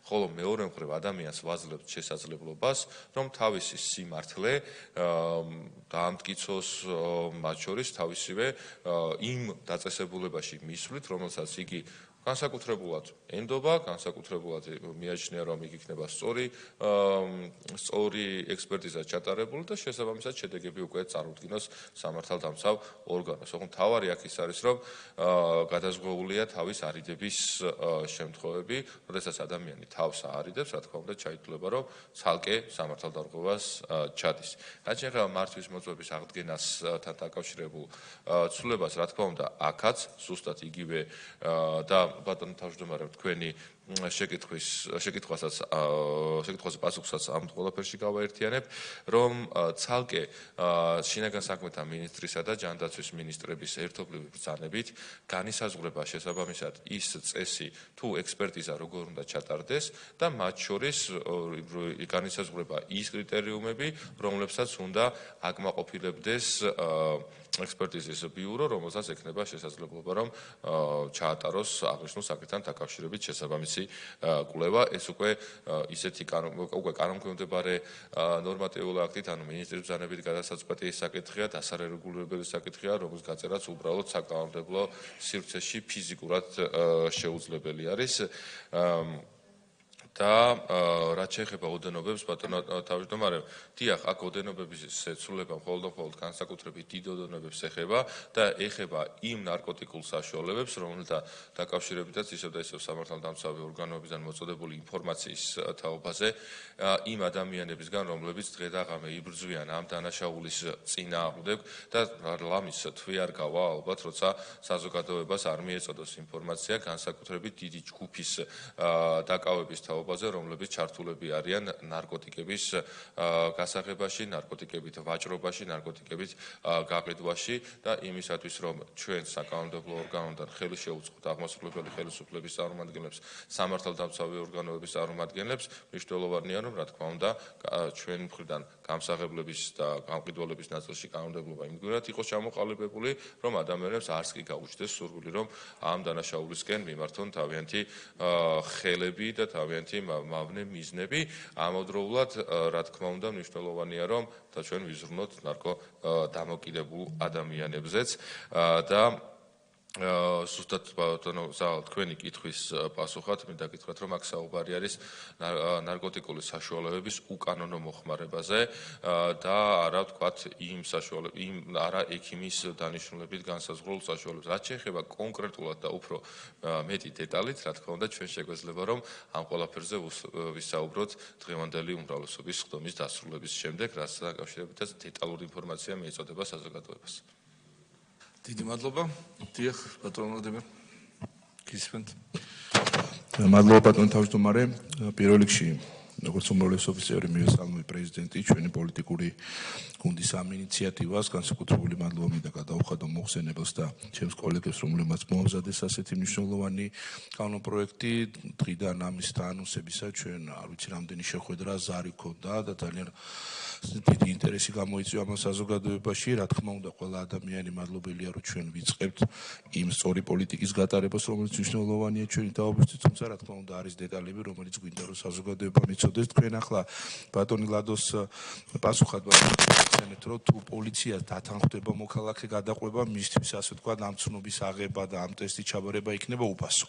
B: ხოლო მეორე მხრივ ადამიანს ვაძლევთ შესაძლებლობას, რომ თავისი სიმართლე დაამტკიცოს მათ შორის თავისივე იმ დაწესებულებაში მისვლით, რომელსაც იგი განსაკუთრებულად ენდობა, განსაკუთრებულად მიაჩნია, რომ იქ იქნება სწორი ექსპერტიზა ჩატარებული და შესაბამისად შედეგები უკვე წარმოდგინოს სამართალდამცავ ორგანოს. ოღონდ თავარი აქ ის არის, რომ გადაზღვეულია თავის არიდების შემთხვევები, როდესაც ადამიანი თავს აარიდებს, რა თქმა უნდა, ჩაითვლება, რომ ცალკე სამართალდამცავას ჩადის. რაც შეეხება მართვის მოწვევის აღდგენასთან დაკავშირებულ ცვლილებას, რა თქმა უნდა, აქაც ზუსტად იგივე და ბატონო თავმჯდომარე, თქვენი შეკითხვასაც პასუხსაც ამ ყველაფერში გავაერთიანებ, რომ ცალკე შინაგან საქმეთა მინისტრისა და ჯანდაცვის მინისტრების ერთობლივი ბრძანებით განისაზღვრება შესაბამისად ის წესი თუ ექსპერტიზა როგორ უნდა ჩატარდეს და მათ შორის განისაზღვრება ის კრიტერიუმები, რომლებსაც უნდა აკმაყოფილებდეს ექსპერტიზის ბიურო, რომელსაც ექნება შესაძლებლობა, რომ ჩაატაროს აღნიშნულ საკითხთან დაკავშირებით შესაბამისი კვლევა. ეს უკვე ისეთი კანონქვემდებარე ნორმატიული აქტით, ანუ მინისტრის ბრძანებით გადასაწყვეტი საკითხია, დასარეგულირებელი საკითხია, რომლის გაწერაც უბრალოდ საკანონმდებლო სივრცეში ფიზიკურად შეუძლებელი არის. და რაც შეეხება ოდენობებს, ბატონო თავმჯდომარე, დიახ, აქ ოდენობების ცვლილება მხოლოდ განსაკუთრებით დიდ ოდენობებს ეხება და ეხება იმ ნარკოტიკულ საშუალებებს, რომელთა დაკავშირებითაც ისევ და ისევ სამართალდამცავი ორგანოებიდან მოწოდებული ინფორმაციის თაობაზე იმ ადამიანებისგან, რომლებიც დღე და ღამე იბრძვიან ამ დანაშაულის წინააღმდეგ და ლამის თვი არ გავა ალბათ, როცა საზოგადოებას არ მიეწოდოს ინფორმაცია განსაკუთრებით დიდი ჯგუფის დაკავების თაობაზე, რომლებიც ჩართულები არიან ნარკოტიკების გასაღებაში, ნარკოტიკებით ვაჭრობაში, ნარკოტიკებით გაყიდვაში და იმისათვის, რომ ჩვენ საკანონმდებლო ორგანოდან ხელი შეუწყოთ აღმასრულებელი ხელისუფლების წარმომადგენლებს, სამართალდამცავი ორგანოების წარმომადგენლებს, მნიშვნელოვანია, რომ რა თქმა უნდა, ჩვენ მხრიდან გამსაღებლების და გამყიდველების ნაწილში კანონმდებლობა იმგვარად იყოს ჩამოყალიბებული, რომ ადამიანებს არც კი გაუჩნდეს სურვილი, რომ ამ დანაშაულისკენ მიმართონ თავიანთი ხელები და თავიანთი მავნე მიზნები. ამავდროულად, რა თქმა უნდა, მნიშვნელოვანია, რომ ჩვენ ვიზრუნოთ ნარკოდამოკიდებულ ადამიანებზეც და ზუსტად ბატონო ზაალ თქვენი კითხვის პასუხად მინდა გითხრათ, რომ აქ საუბარი არის ნარკოტიკული საშუალებების უკანონო მოხმარებაზე და არა ვთქვათ იმ არა ექიმის დანიშნულებით განსაზღვრულ საშუალებებს. რაც შეეხება კონკრეტულად და უფრო მეტი დეტალით, რა თქმა უნდა, ჩვენ შეგვეძლება, რომ ამ ყველაფერზე ვისაუბროთ დღევანდელი უმრავლესობის ხდომის დასრულების შემდეგ, რაც დაკავშირებითაც დეტალური ინფორმაცია მიეწოდება საზოგადოებას.
A: დიდი მადლობა. დიახ, ბატონო ვლადიმერ. გისმენთ.
E: მადლობა ბატონო თავმჯდომარე. პირველ რიგში, როგორც უმრავლესობის წევრი, მივესალმები პრეზიდენტი, ჩვენი პოლიტიკური გუნდის ამ ინიციატივას, განსაკუთრებული მადლობა მინდა გადაუხადო მოხსენებელს და ჩემს კოლეგებს, რომლებმაც მოამზადეს ასეთი მნიშვნელოვანი კანონპროექტი. დღიდან ამის დაანონსებისა ჩვენ არ ვიცი რამდენი შეხვედრა ზარი ქონდა და ძალიან დიდი ინტერესი გამოიწვია ამ საზოგადოებაში. რა თქმა უნდა, ყველა ადამიანი მადლობელია, რომ ჩვენ ვიწყებთ იმ სწორი პოლიტიკის გატარებას, რომელიც მნიშვნელოვანია ჩვენი თაობისთვის, თუმცა რა თქმა უნდა არის დეტალები, რომელიც გვინდა რომ საზოგადოება მიცოდეს. თქვენ ახლა ბატონი ლადოს პასუხად ვახსენეთ, რომ თუ პოლიციას დათანხმდება მოქალაქე გადაყვება, მისთვის ასე თქვა ამცნობის აღება და ამ ტესტის ჩაბარება იქნება უფასო.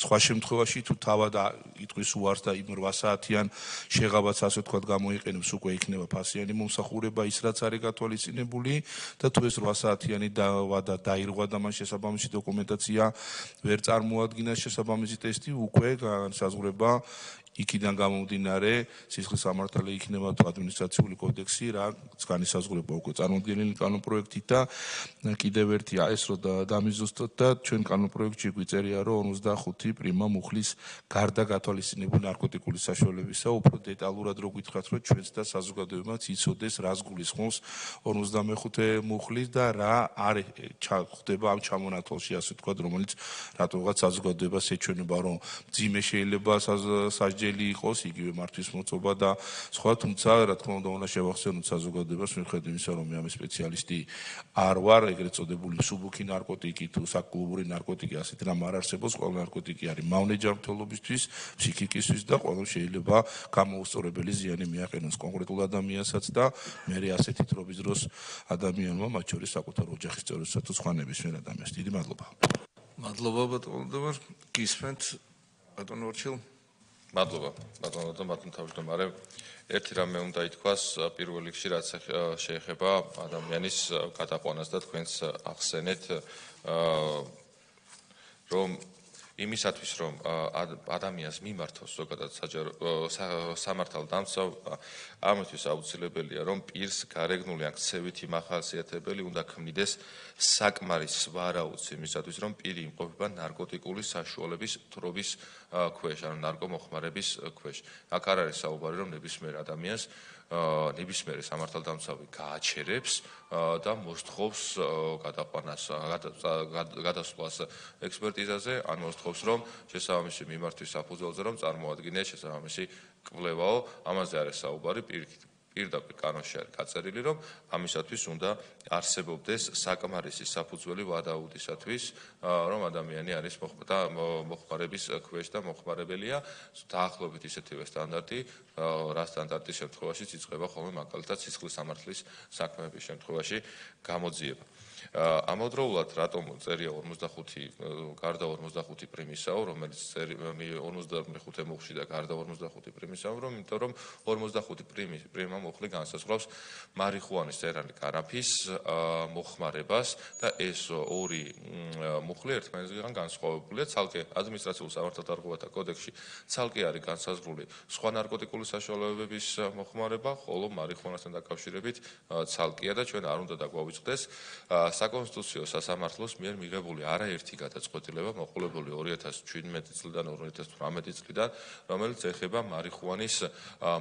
E: სხვა შემთხვევაში თუ თავად იტყვის უარს და იმ 8 საათიან შეღავაც ასე თქვა გამოიყენებს, უკვე იქნება ფასიანი მომსახურება ის რაც არის გათვალისწინებული და თუ ეს 8 საათიანი დაირღვა და მან შესაბამისი დოკუმენტაცია ვერ წარმოადგინა შესაბამისი ტესტი, უკვე განსაზღვრება იქიდან გამომდინარე სისხლის სამართალი იქნება თუ ადმინისტრაციული კოდექსი, რაც განისაზღვრება უკვე წარმოდგენილი კანონპროექტით და კიდევ ერთი ეს რომ დამიზუსტოთ და ჩვენ კანონპროექტში გვიწერია, რომ 55 პრიმა მუხლის გარდა გათვალისწინებული ნარკოტიკული საშუალებისა უფრო დეტალურად რო გითხრათ, რომ ჩვენც და საზოგადოებაც იცოდეს რას გულისხმობს 55 მუხლის და რა არ ხდება ამ ჩამონათვალში, ასე თქვა, რომელიც რატოღაც საზოგადოებას ეჩვენება, რომ ძიმე შეიძლება სასჯელი იყოს, იგივე მართვის მოწობა და სხვა, თუმცა რა თქმა უნდა უნდა შევახსენოთ საზოგადოებას მიუხედავად იმისა, რომ მე ამ სპეციალისტი არ ვარ, ეგრეთ წოდებული მსუბუქი ნარკოტიკი თუ საკლუბური ნარკოტიკი ასეთ რამ არ არსებობს, ყველა ნარკოტიკი არის მავნე ჯანმრთელობისთვის, ფსიქიკისთვის და ყველა შეიძლება გამოუსწორებელი ზიანი მიაყენოს კონკრეტულ ადამიანსაც და მე ასეთი თრობის დროს ადამიანმა, მათ შორის საკუთარ ოჯახის წევრებსაც თუ სხვა ნებისმიერ ადამიანს. დიდი მადლობა.
A: მადლობა ბატონო, გისმენთ ბატონო ორჩილ.
B: მადლობა ბატონო თავმჯდომარე. ერთი რამე უნდა ითქვას პირველ რიგში რაც შეეხება ადამიანის გადაყვანას და თქვენს ახსენეთ რომ იმისათვის რომ ადამიანს მიმართოს ზოგადად სამართალდამცავ ამისთვის აუცილებელია რომ პირს გარეგნული ან ქცევითი მახასიათებელი უნდა ქმნიდეს საკმარის ვარაუდს იმისათვის რომ პირი იმყოფება ნარკოტიკული საშუალების თრობის ქვეშ ანუ ნარკომოხმარების ქვეშ აქ არ არის საუბარი რომ ნებისმიერ ადამიანს ნებისმიერი სამართალდამცავი გააჩერებს და მოსთხოვს გადაყვანას გადასვლას ექსპერტიზაზე ან მოსთხოვს რომ შესაბამისი მიმართვის საფუძველზე რომ წარმოადგინეს შესაბამისი კვლევაო ამაზე არის საუბარი პირდაპირ კანონში არის გაწერილი რომ ამისათვის უნდა არსებობდეს საკმარისი საფუძველი ვადაუდისათვის რომ ადამიანი არის მოხმარების ქვეშ და მოხმარებელია დაახლოებით ისეთივე სტანდარტი რა სტანდარტის შემთხვევაშიც იწყება ხოლმე მაგალითად სისხლის სამართლის საქმეების შემთხვევაში გამოძიება ამავდროულად რატომ წერია 45 გარდა 45 პრიმისაო რომელიც 55 მუხლში და გარდა 45 პრიმისაო რომ იმიტომ რომ 45 პრიმა მუხლი განსაზღვრავს მარიხუანის წერანი კანაფის მოხმარებას და ეს ორი მუხლი ერთმანეთისგან განსხვავებულია ცალკე ადმინისტრაციულ სამართალდარღვევათა კოდექსში ცალკე არის განსაზღვრული სხვა ნარკოტიკული საშუალებების მოხმარება ხოლო მარიხუანასთან დაკავშირებით ცალკეა და ჩვენ არ უნდა დაგვავიწყდეს საკონსტიტუციო სასამართლოს მიერ მიღებული არაერთი გადაწყვეტილება მოყოლებული 2017 წლიდან 2018 წლიდან რომელიც ეხება მარიხუანის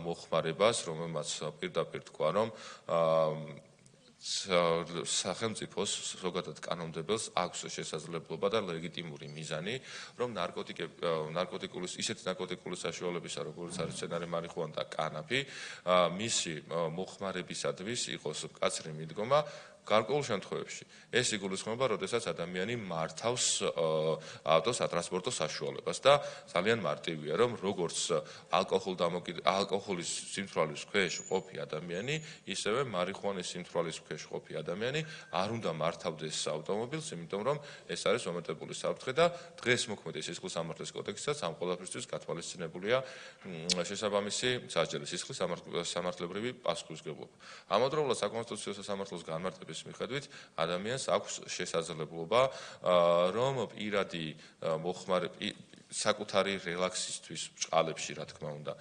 B: მოხმარებას რომელმაც პირდაპირ თქვა რომ სახელმწიფოს ზოგადად კანონმდებელს აქვს შესაძლებლობა და ლეგიტიმური მიზანი რომ ისეთი ნარკოტიკული საშუალებისა როგორც არის მცენარე მარიხუანა და კანაფი მისი მოხმარებისადმის იყოს მკაცრი მიდგომა გარკვეულ შემთხვევებში ეს იგულისხმება, როდესაც ადამიანი მართავს ავტოსატრანსპორტო საშუალებას და ძალიან მარტივია, რომ როგორც ალკოჰოლის სიმთვრალის ქვეშ ყოფი ადამიანი, ისევე მარიხუანის სიმთვრალის ქვეშ ყოფი ადამიანი არ უნდა მართავდეს ავტომობილს, იმიტომ რომ ეს არის მომეტებული საფრთხე და დღეს მოქმედი სისხლის სამართლის კოდექსსაც ამ ყველაფრისთვის გათვალისწინებულია შესაბამისი სასჯელი სისხლის სამართლებრივი პასუხისმგებლობა. ამავდროულად საკონსტიტუციო სასამართლოს განმარტების მიხედვით ადამიანს აქვს შესაძლებლობა რომ პირადი საკუთარი რელაქსისთვის ბჭყალებში რა თქმა უნდა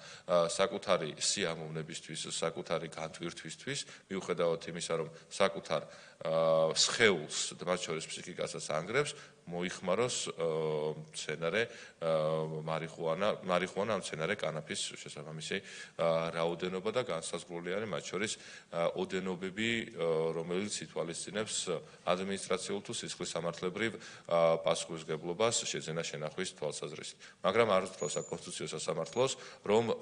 B: საკუთარი სიამოვნებისთვის საკუთარი განტვირთვისთვის მიუხედავად იმისა რომ საკუთარ სხეულს მათ შორის ფსიქიკასაც ანგრევს მოიხმაროს მცენარე მარიხუანა მცენარე კანაფის შესაბამისი რაოდენობა და განსაზღვრული არის მათ შორის ოდენობები რომელიც ითვალისწინებს ადმინისტრაციულ თუ სისხლის სამართლებრივ პასუხისმგებლობას შეძენა შენახვის თვალსაზრისით მაგრამ არ უსწრებს საკონსტიტუციო სასამართლოს რომ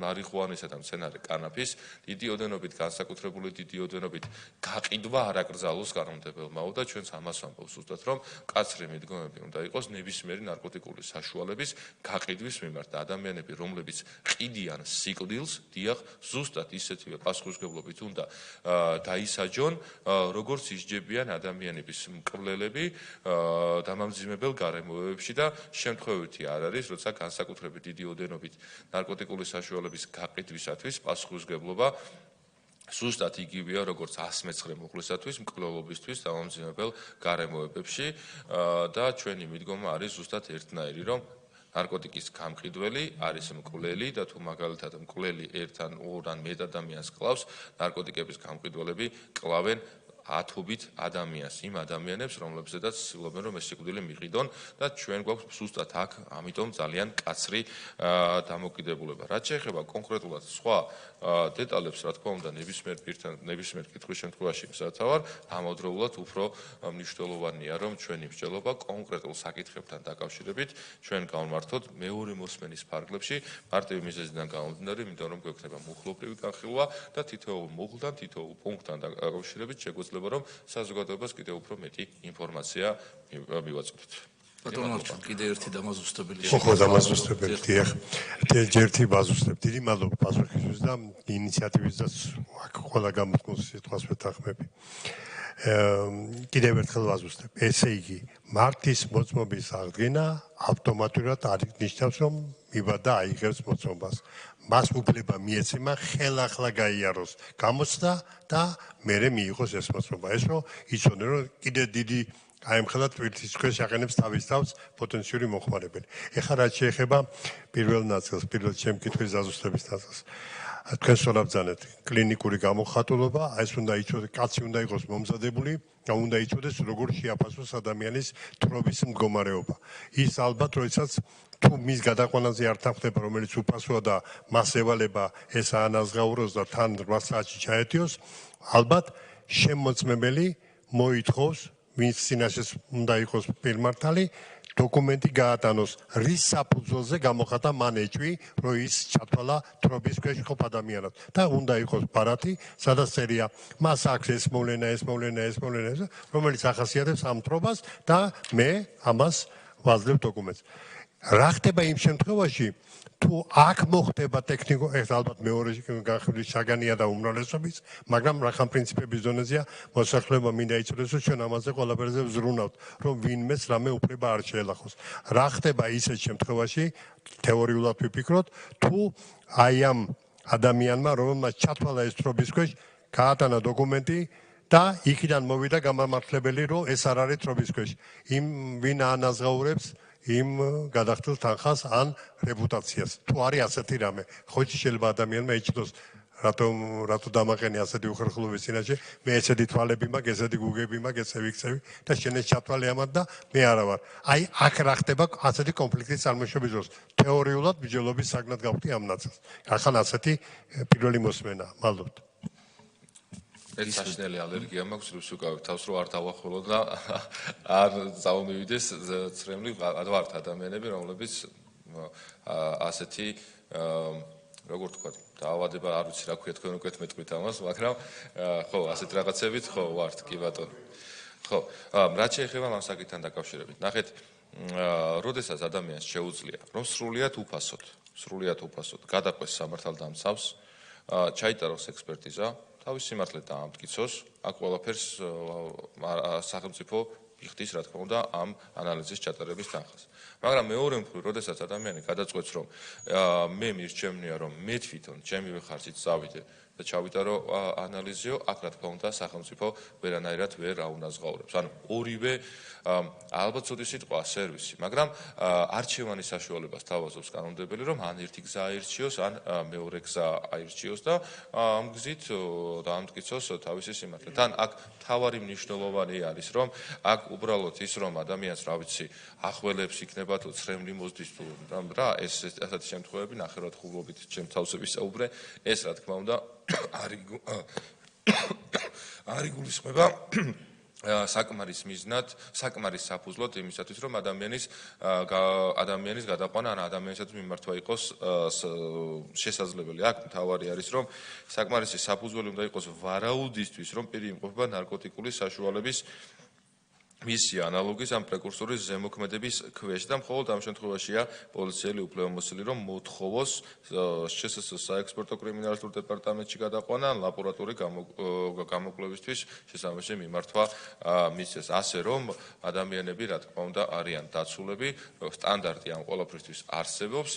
B: მარიხუანისა და მცენარე კანაფის დიდი ოდენობით განსაკუთრებული დიდი ოდენობით გაყიდვა არ აკრძალოს კანონმდებელმაო და ჩვენც ამას ვამბობთ ზუსტად რომ კაცრი მიდგომები უნდა იყოს ნებისმიერი ნარკოტიკული საშუალების გაყიდვის მიმართ და ადამიანები რომლებიც ყიდიან სიკვდილს დიახ ზუსტად ისეთივე პასუხისმგებლობით უნდა დაისაჯონ როგორც ისჯებიან ადამიანების მკვლელები დამამძიმებელ გარემოებებში და შემთხვევითი არ არის როცა განსაკუთრებით დიდი ოდენობით ნარკოტიკული საშუალების გაყიდვისათვის პასუხისმგებლობა ზუსტად იგივეა როგორც 119 მუხლისათვის მკვლელობისთვის დამამძიმებელ გარემოებებში და ჩვენი მიდგომა არის ზუსტად ერთნაირი რომ ნარკოტიკის გამყიდველი არის მკვლელი და თუ მაგალითად მკვლელი ერთ ან ორ ან მეტ ადამიანს კლავს ნარკოტიკების გამყიდველები კლავენ ათობით ადამიანს იმ ადამიანებს რომლებზედაც ცდილობენ რომ ეს სიკვდილი მიყიდონ და ჩვენ გვაქვს ზუსტად აქ ამიტომ ძალიან კაცრი დამოკიდებულება რაც შეეხება კონკრეტულად სხვა დეტალებს რა თქმა უნდა ნებისმიერ კითხვის შემთხვევაში სათავარ ამავდროულად უფრო მნიშვნელოვანია რომ ჩვენი მსჯელობა კონკრეტულ საკითხებთან დაკავშირებით ჩვენ გავმართოთ მეორე მოსმენის ფარგლებში მარტივი მიზეზიდან გამომდინარე იმიტომ რომ გვექნება მუხლობრივი განხილვა და თითოეულ მუხლთან თითოეულ პუნქტთან დაკავშირებით შეგვიძლია რომ საზოგადოებას კიდევ უფრო მეტი ინფორმაცია მივაწოდოთ.
A: ბატონო, კიდევ ერთი დამაზუსტებელი.
C: ხო, დამაზუსტებელი. დიახ. ერთი ბაზუსტებ. დიდი მადლობა პასუხისთვის და ინიციატივის და აქ ყველა გამოთქმის სიტყვას ვეთანხმები. კიდევ ერთხელ ვაზუსტებ. ესე იგი, მართის მოწმობის აღდგენა ავტომატურად არ ნიშნავს, რომ მიბადა აიღებს მოწმობას. მას უფლება მიეცემა ხელახლა გაიაროს გამოცდა და მერე მიიღოს ეს მოწმობა. ეს რომ იცოდნენ, რომ კიდე დიდი აი მხოლოდ ტვირთის ქვეშ აყენებს თავის თავს პოტენციური მოხმარებელი. ეხლა რაც შეეხება პირველ ნაწილს, პირველ ჩემ კითხვის დაზუსტების ნაწილს. თქვენ სწორაბძანეთ, კლინიკური გამოხატულობა, ეს უნდა იცოდეს, კაცი უნდა იყოს მომზადებული, უნდა იცოდეს, როგორ შეაფასოს ადამიანის თრობის მდგომარეობა. ის ალბათ, როდესაც თუ მის გადაყვანაზე არ თანხდება, რომელიც უფასოა და მას ევალება ეს აანაზღაუროს და თან 8 საათში ჩაეტიოს, ალბათ შემოწმებელი მოითხოვს ვინც წინაშე უნდა იყოს პირმართალი დოკუმენტი გაატანოს რის საფუძველზე გამოხატა მან ეჭვი რომ ის ჩათვალა თრობის ქვეშ ყოფ ადამიანად და უნდა იყოს ბარათი სადაც წერია მას აქვს ეს მოვლენა რომელიც ახასიათებს ამ თრობას და მე ამას ვაძლევ დოკუმენტს რა ხდება იმ შემთხვევაში თუ აქ მოხდება ტექნიკო ეს ალბათ მეორე განხილვის საგანია და უმრავლესობის მაგრამ რახან პრინციპების დონეზეა მოსახლეობა მინდა იცოდეს რომ ჩვენ ამაზე ყველაფერზე ვზრუნავთ რომ ვინმეს რამე უფლება არ შეელახოს რა ხდება ისეთ შემთხვევაში თეორიულად ვიფიქროთ თუ აი ამ ადამიანმა რომელმაც ჩათვალა ეს თრობის ქვეშ გაატანა დოკუმენტი და იქიდან მოვიდა გამამართლებელი რომ ეს არ არის თრობის ქვეშ იმ ვინ აანაზღაურებს იმ გადახდილ თანხას ან რეპუტაციას. თუ არის ასეთი რამე, ხოჭი შეიძლება ადამიანმა იცოდოს, რატო დამაყენე ასეთი უხერხულობის წინაშე, მე ესეთი თვალები მაქვს, ესეთი გუგები მაქვს, ესე ვიქცევი და შენ ეს ჩათვალე ამათ და მე არა ვარ. აი, აქ რა ხდება ასეთი კონფლიქტის წარმოშობის დროს. თეორიულად მსჯელობის საგნად გავხდი ამ ნაწილს. ახლა ასეთი პირველი მოსმენა. მადლობთ.
B: ეს საშინელი ალერგია მაქვს რუსუკავ თავს რო არ დავახველო და არ წავმივიდეს ცრემლი ვართ ადამიანები რომლებიც ასეთი როგორ თქვა დაავადება არ ვიცი რა ქვია თქვენ უკეთ მეტყვით ამას მაგრამ ხო ასეთ რაღაცებით ხო ვართ კი ბატონო ხო რაც შეეხება ამ საკითხთან დაკავშირებით ნახეთ როდესაც ადამიანს შეუძლია რომ სრულიად უფასოდ გადაყვეს სამართალდამცავს ჩაიტაროს ექსპერტიზა თავის სიმართლედ დაამტკიცოს, აქ ყველაფერს სახელმწიფო იხდის, რა თქმა უნდა, ამ ანალიზის ჩატარების თანხას. მაგრამ მეორე მხრივ, როდესაც ადამიანი გადაწყვეტს, რომ მე მირჩევნია, რომ მე თვითონ ჩემივე ხარჯით წავიდე და ჩავიტარო ანალიზიო, აქ რა თქმა უნდა, სახელმწიფო ვერანაირად ვერ აუნაზღაურებს. ანუ ორივე ალბათ ცუდი სიტყვა სერვისი, მაგრამ არჩევანის საშუალებას თავაზობს კანონმდებელი, რომ ან ერთი გზა აირჩიოს, ან მეორე გზა აირჩიოს და ამ გზით დაამტკიცოს თავისი სიმართლე. თან აქ თავარი მნიშვნელოვანი არის, რომ აქ უბრალოდ ის რომ ადამიანს რა ვიცი, ახველებს იქნება თუ ცრემლი მოსდის თუ რა, ეს ასეთი შემთხვევები ნახევრად ხულობით ჩემ თავზე ვისაუბრე, ეს რა თქმა უნდა არ იგულისხმება საკმარის მიზნად, საკმარის საფუძვლად იმისათვის, რომ ადამიანის გადაყვანა ან ადამიანისათვის მიმართვა იყოს შესაძლებელი. აქ მთავარი არის, რომ საკმარისი საფუძველი უნდა იყოს ვარაუდისთვის, რომ პირი იმყოფება ნარკოტიკული საშუალების მისია ანალოგის ამ პრეკურსორის ზემოქმედების ქვეშ და მხოლოდ ამ შემთხვევაშია პოლიციელი უფლებამოსილი რომ მოთხოვოს შსს საექსპორტო კრიმინალისტურ დეპარტამენტში გადაყვანა ან ლაბორატორიული გამოკვლევისთვის შესაბამისი მიმართვა მისცეს ასე რომ ადამიანები რა თქმა უნდა არიან დაცულები სტანდარტი ამ ყველაფრისთვის არსებობს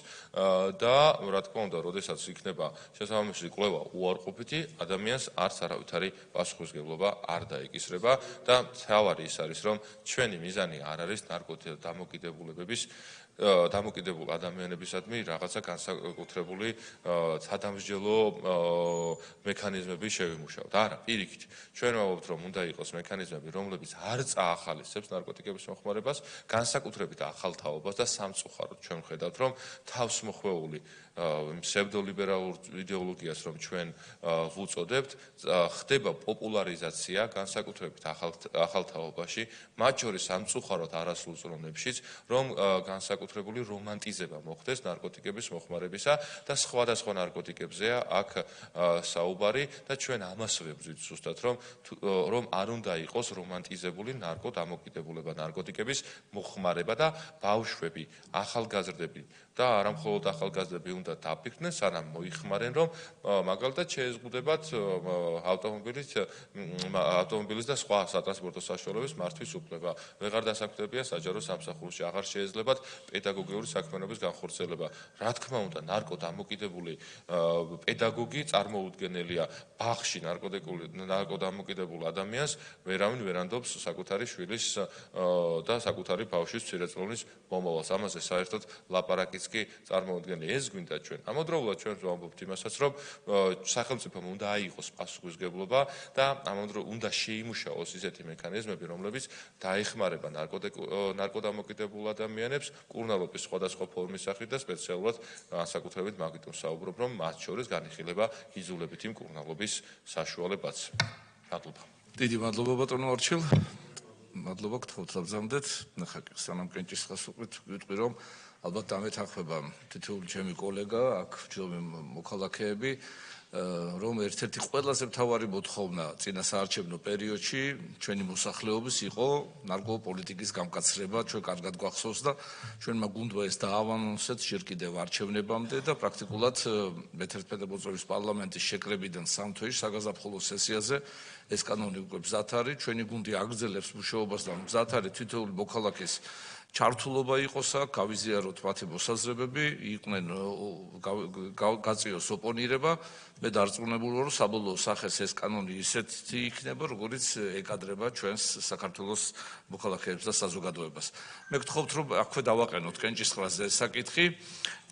B: და რა თქმა უნდა როდესაც იქნება შესაბამისი კვლევა უარყოფითი ადამიანს არც არავითარი პასუხისმგებლობა არ დაეკისრება და თავარი ის არის რომ ჩვენი მიზანი არ არის ნარკოტიკების დამოკიდებულ ადამიანებისადმი რაღაცა განსაკუთრებული სადამსჯელო მექანიზმები შევიმუშავოთ. არა, პირიქით, ჩვენ ვამბობთ, რომ უნდა იყოს მექანიზმები, რომლებიც არ წაახალისებს ნარკოტიკების მოხმარებას, განსაკუთრებით ახალ თაობას და სამწუხაროდ ჩვენ ვხედავთ, რომ თავს მოხვეული ფსევდოლიბერალურ იდეოლოგიას რომ ჩვენ ვუწოდებთ, ხდება პოპულარიზაცია განსაკუთრებით ახალ თაობაში, მათ შორის სამწუხაროდ არასრულ ზრუნებშიც, რომ განსაკუთრებული რომანტიზება მოხდეს ნარკოტიკების მოხმარებისა და სხვადასხვა ნარკოტიკებზეა აქ საუბარი და ჩვენ ამას ვებრძვით ზუსტად, რომ არ უნდა იყოს რომანტიზებული ნარკოტიკების მოხმარება და ბავშვები, ახალგაზრდები და არა მხოლოდ ახალგაზრდები უნდა დაფიქრდნენ, სანამ მოიხმარენ, რომ მაგალითად შეეზღუდებათ ავტომობილის და სხვა სატრანსპორტო საშუალების მართვის უფლება. ვეღარ დასაქმდებია საჯარო სამსახურში, აღარ შეეძლებათ პედაგოგიური საქმიანობის განხორციელება. რა თქმა უნდა, ნარკოდამოკიდებული პედაგოგი წარმოუდგენელია ბაღში ნარკოდამოკიდებულ ადამიანს ვერავინ ვერანდობს საკუთარი შვილის და საკუთარი ბავშვის მცირეწლოვნის მომავალს. ამაზე საერთოდ ლაპარაკიც კი წარმოუდგენელია. ეს გვინდა ჩვენ. ამავდროულად ჩვენ ვამბობთ იმასაც, რომ სახელმწიფომ უნდა აიღოს პასუხისმგებლობა და ამავდროულად უნდა შეიმუშაოს ისეთი მექანიზმები, რომლებიც დაეხმარება ნარკოდამოკიდებულ ადამიანებს კურნალობის სხვადასხვა ფორმის სახით და სპეციალურად განსაკუთრებით მაგით ვსაუბრობ, რომ მათ შორის განიხილება იზოლებითი მკურნალობის საშუალებაც. მადლობა.
A: დიდი მადლობა ბატონო არჩილ. მადლობა გთხოვთ საბრძამდეთ. ნახა სანამ კენჭისყრას ვიტყვი რომ ალბათ დამეთანხმება თითოეული ჩემი კოლეგა, აქ ჯობენ მოქალაქეები, რომ ერთ-ერთი ყველაზე მთავარი მოთხოვნა წინასაარჩევნო პერიოდში ჩვენი მოსახლეობის იყო ნარკოპოლიტიკის გამკაცრება, ჩვენ კარგად გვახსოვს და ჩვენმა გუნდმა ეს დაავანონსეთ ჯერ კიდევ არჩევნებამდე და პრაქტიკულად მე-11 მოწვევის პარლამენტის შეკრებიდან 3 თვეში საგაზაფხულო სესიაზე ეს კანონი უკვე მზად არის, ჩვენი გუნდი აგრძელებს მუშაობას და მზად არის თითოეული მოქალაქის ჩართულობა იყოს აქ, გავიზიაროთ მათი მოსაზრებები, იყვნენ გაწიოს ოპონირება, მე დარწმუნებული ვარ, რომ საბოლოო სახეს ეს კანონი ისეთი იქნება, როგორიც ეკადრება ჩვენს საქართველოს მოქალაქეებს და საზოგადოებას. მე გთხოვთ, რომ აქვე დავაყენოთ კენჭისყრაზე საკითხი,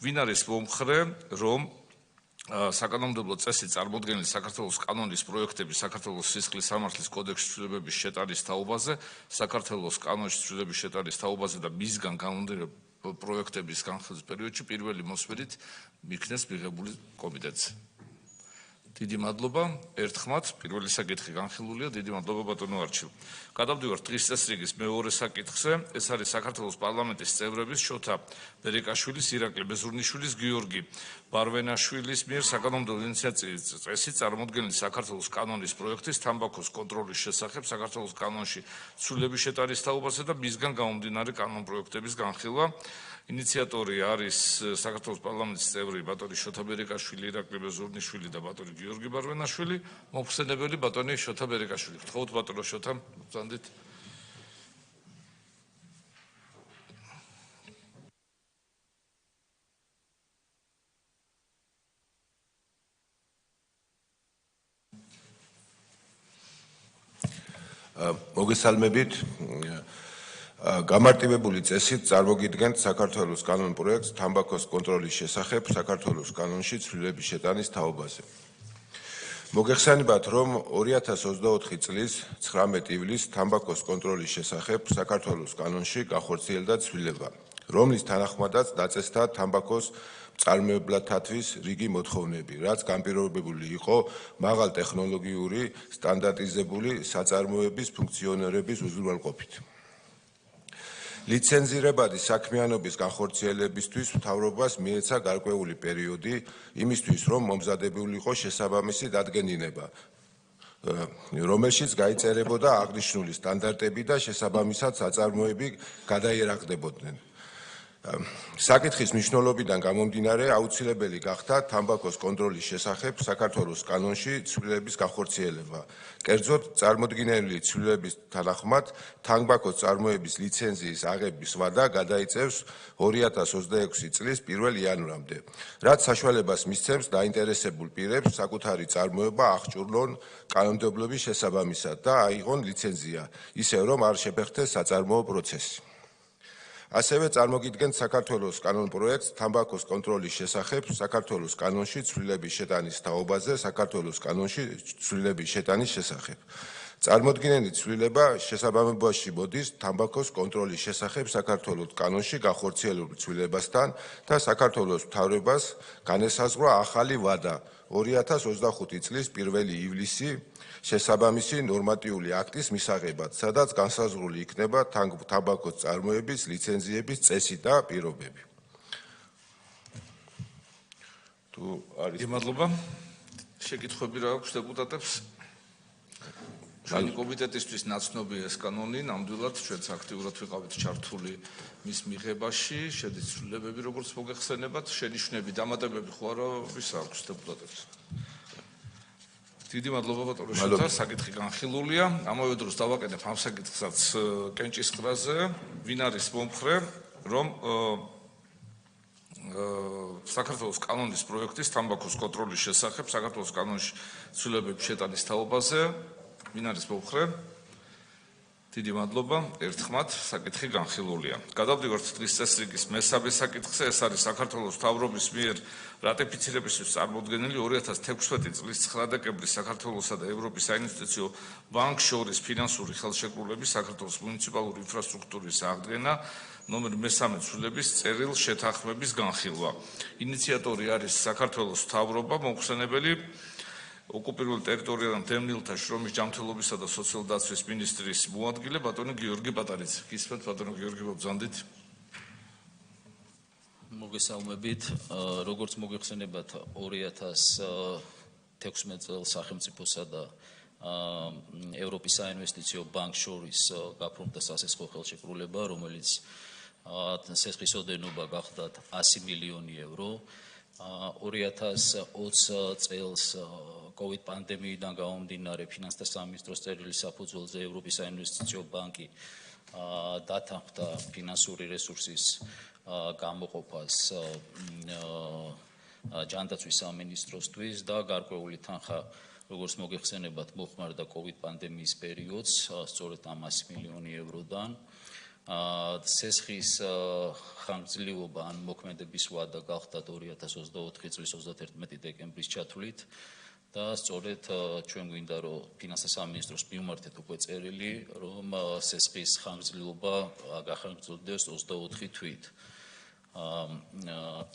A: ვინ არის მომხრე, რომ საკანონმდებლო წესით წარმოდგენილი საქართველოს კანონის პროექტები საქართველოს სისხლის სამართლის კოდექსში ცვლილებების შეტანის თაობაზე, საქართველოს კანონში ცვლილების შეტანის თაობაზე და მისგან განმდიდრებული პროექტების განხილვის პერიოდში პირველი მოსვლით მიქნეს მიღებული კომიტეტზე. დიდი მადლობა, ერთხმად, პირველი საკითხი განხილულია, დიდი მადლობა ბატონო არჩილ. გადავდივართ დღის წესრიგის მეორე საკითხზე, ეს არის საქართველოს პარლამენტის წევრების შოთა ბერეკაშვილის, ირაკლი ბეზურნიშვილის, გიორგი ბარვენაშვილის მიერ საკანონმდებლო ინიციატივის წესით წარმოდგენილი საქართველოს კანონის პროექტის თამბაქოს კონტროლის შესახებ საქართველოს კანონში ცვლილების შეტანის თაობაზე და მისგან გამომდინარე კანონპროექტების განხილვა. ინიციატორი არის საქართველოს პარლამენტის წევრი ბატონი შოთა ბერეკაშვილი, ირაკლი ბეზურნიშვილი და ბატონი გიორგი ბარვენაშვილი, მომხსენებელი ბატონი შოთა ბერეკაშვილი. გთხოვთ ბატონო შოთა, ბრძანდით.
F: მოგესალმებით. გამარტივებული წესით წარმოგიდგენთ საქართველოს კანონ პროექტს თამბაქოს კონტროლის შესახებ საქართველოს კანონში ცვლილების შეტანის თაობაზე. მოგეხსენებათ, რომ 2024 წლის 19 ივლისს თამბაქოს კონტროლის შესახებ საქართველოს კანონში გახორციელდა ცვლილება, რომლის თანახმადაც დაწესდა თამბაქოს მწარმოებლათათვის რიგი მოთხოვნები, რაც განპირობებული იყო მაღალტექნოლოგიური სტანდარტიზებული საწარმოების ფუნქციონირების უზრუნველყოფით. ლიცენზირებადი საქმიანობის განხორციელებისთვის მთავრობას მიეცა გარკვეული პერიოდი იმისთვის, რომ მომზადებულიყო შესაბამისი დადგენინება, რომელშიც გაიწერებოდა აღნიშნული სტანდარტები და შესაბამისად საწარმოები გადაიერაღდებოდნენ. საკითხის მნიშვნელობიდან გამომდინარე, აუცილებელი გახდა თამბაქოს კონტროლის შესახებ საქართველოს კანონში ცვლილების განხორციელება. კერძოდ, წარმოდგენილი ცვლილების თანახმად, თამბაქოს წარმოების ლიცენზიის აღების ვადა გადაიწევს 2026 წლის 1 იანვრამდე, რაც საშუალებას მისცემს დაინტერესებულ პირებს საკუთარი წარმოება აღჭურვონ კანონმდებლობის შესაბამისად და აიღონ ლიცენზია, ისე რომ არ შეფერხდეს საწარმოო პროცესი. ასევე წარმოგიდგენთ საქართველოს კანონ პროექტს თამბაქოს კონტროლის შესახებ საქართველოს კანონში ცვლილების შეტანის თაობაზე საქართველოს კანონში ცვლილების შეტანის შესახებ. წარმოდგენილი ცვლილება შესაბამებაში მოდის თამბაქოს კონტროლის შესახებ საქართველოს კანონში განხორციელებულ ცვლილებასთან და საქართველოს მთავრობას განესაზღვრა ახალი ვადა 2025 წლის 1 ივლისი შესაბამისი ნორმატიული აქტის მისაღებად, სადაც განსაზღვრული იქნება თამბაქოს წარმოების ლიცენზიების წესი და პირობები.
A: მადლობა. შეკითხვები რა აქვს დეპუტატებს? ჩვენი კომიტეტისთვის ნაცნობი ეს კანონი, ნამდვილად ჩვენც აქტიურად ვიყავით ჩართული მის მიღებაში, შედის ცვლილებები, როგორც მოგეხსენებათ, შენიშვნები, დამატებები ხო არა ვის აქვს დეპუტატებს. დიდი მადლობა ბატონო შოთა, საკითხი განხილულია. ამავე დროს დავაკეთებ ამ საკითხსაც კენჭისყრაზე, ვინ არის მომხრე, რომ საქართველოს კანონის პროექტის თამბაქოს კონტროლის შესახებ საქართველოს კანონში ცვლილებების შეტანის თაობაზე ვინ არის მომხრე? დიდი მადლობა, ერთხმად საკითხი განხილულია. გადავდივართ დღის წესრიგის მესამე საკითხზე, ეს არის საქართველოს მთავრობის მიერ რატიფიცირებისთვის წარმოდგენილი 2016 წლის 9 დეკემბრის საქართველოსა და ევროპის საინვესტიციო ბანკს შორის ფინანსური ხელშეკრულების საქართველოს მუნიციპალური ინფრასტრუქტურის აღდგენა ნომერ მესამე ცვლილების წერილ შეთანხმების განხილვა. ინიციატორი არის საქართველოს მთავრობა, მომხსენებელი ოკუპირებულ ტერიტორიიდან დევნილთა შრომის ჯანმრთელობისა და სოციალური დაცვის მინისტრის მოადგილე ბატონი გიორგი პატარიძე. გისმენთ ბატონო გიორგი, მოგზავნით.
G: მოგესალმებით, როგორც მოგეხსენებათ 2016 წელს სახელმწიფოსა და ევროპის საინვესტიციო ბანკს შორის გაფორმდა სასესხო ხელშეკრულება, რომელიც სესხის ოდენობა გახდათ 100 მილიონი ევრო. 2020 წელს COVID პანდემიიდან გამომდინარე ფინანსთა სამინისტროს წერილის საფუძველზე ევროპის საინვესტიციო ბანკი დათანხმდა ფინანსური რესურსის გამოყოფას ჯანდაცვის სამინისტროსთვის და გარკვეული თანხა, როგორც მოგეხსენებათ, მოხმარდა COVID პანდემიის პერიოდს, სწორედ ამ 100 მილიონი ევროდან. სესხის ხანგრძლივობა ან მოქმედების ვადა გახდათ 2024 წლის 31 დეკემბრის ჩათვლით და სწორედ ჩვენ გვინდა რომ ფინანსთა სამინისტროს მიმართეთ უკვე წერილი, რომ სესხის ხანგრძლივობა გახანგრძლივდეს 24 თვით.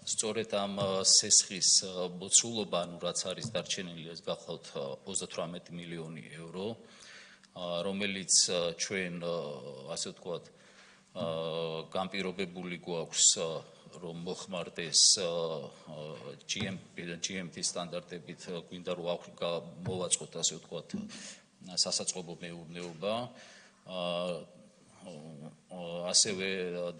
G: სწორედ ამ სესხის მოცულობა, ანუ რაც არის დარჩენილი, ეს გახლავთ 38 მილიონი ევრო, რომელიც ჩვენ ასე ვთქვათ განპირობებული გვაქვს რომ მოხმარდეს GMP სტანდარტებით, გვინდა რომ მოვაწყოთ ასე ვთქვათ სასაწყობო მეურნეობა. ასევე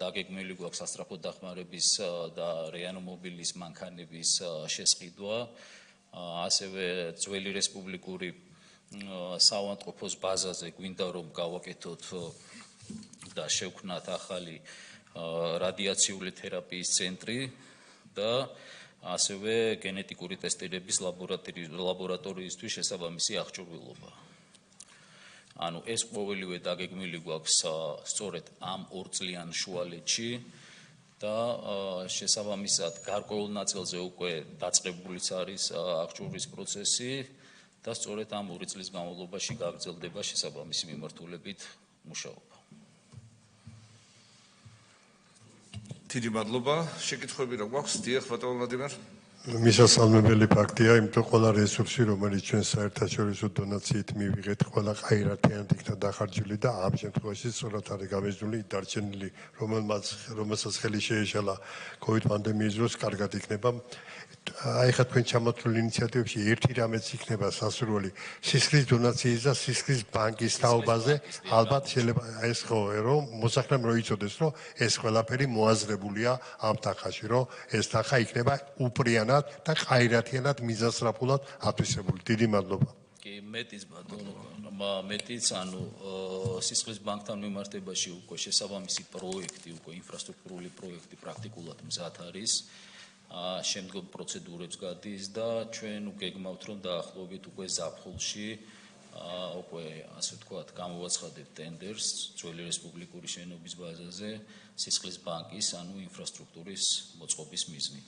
G: დაგეგმილი გვაქვს სასწრაფო დახმარების და რეანიმობილის მანქანების შესყიდვა. ასევე ძველი რესპუბლიკური საავადმყოფოს ბაზაზე გვინდა რომ გავაკეთოთ და შევქმნათ ახალი რადიაციული თერაპიის ცენტრი და ასევე გენეტიკური ტესტირების ლაბორატორიისთვის შესაბამისი აღჭურვილობა. ანუ ეს ყოველივე დაგეგმილი გვაქვს სწორედ ამ 2 წლიან შუალედში და შესაბამისად გარკვეულ ნაწილზე უკვე დაწყებულიც არის აღჭურვის პროცესი და სწორედ ამ 2 წლის განმავლობაში გაგრძელდება შესაბამისი მიმართულებით მუშაობა.
A: დიდი მადლობა. შეკითხვები რა გვაქვს? დიახ, ბატონო ვლადიმერ.
C: მისასალმებელი ფაქტია, იმიტომ ყველა რესურსი, რომელიც ჩვენ საერთაშორისო დონაციით მივიღეთ, ყველა ყაირათიანად იქნა დახარჯული და ამ შემთხვევაში სწორად არის გამიზნული დარჩენილი, რომელსაც ხელი შეეშალა COVID პანდემიის დროს, კარგად იქნება. აი ხა თქვენ ჩამოთვლილ ინიციატივებში ერთი რამეც იქნება სასურველი სისხლის დონაციის და სისხლის ბანკის თაობაზე, ალბათ შეიძლება ეს ხო რომ მოსახლემ რო იცოდეს, რომ ეს ყველაფერი მოაზრებულია ამ თანხაში, რომ ეს თანხა იქნება უპრიანად და ყაირათიანად მიზანსრაფულად ათვისებული. დიდი მადლობა.
G: კი, მეტიც ბატონო, მეტიც, ანუ სისხლის ბანკთან მიმართებაში უკვე შესაბამისი პროექტი, უკვე ინფრასტრუქტურული პროექტი პრაქტიკულად მზად არის. შემდგომ პროცედურებს გადის და ჩვენ გეგმავთ რომ დაახლოებით უკვე ზაფხულში უკვე ასე ვთქვათ გამოვაცხადებთ ტენდერს ძველი რესპუბლიკური შენობის ბაზაზე სისხლის ბანკის ანუ ინფრასტრუქტურის მოწყობის მიზნით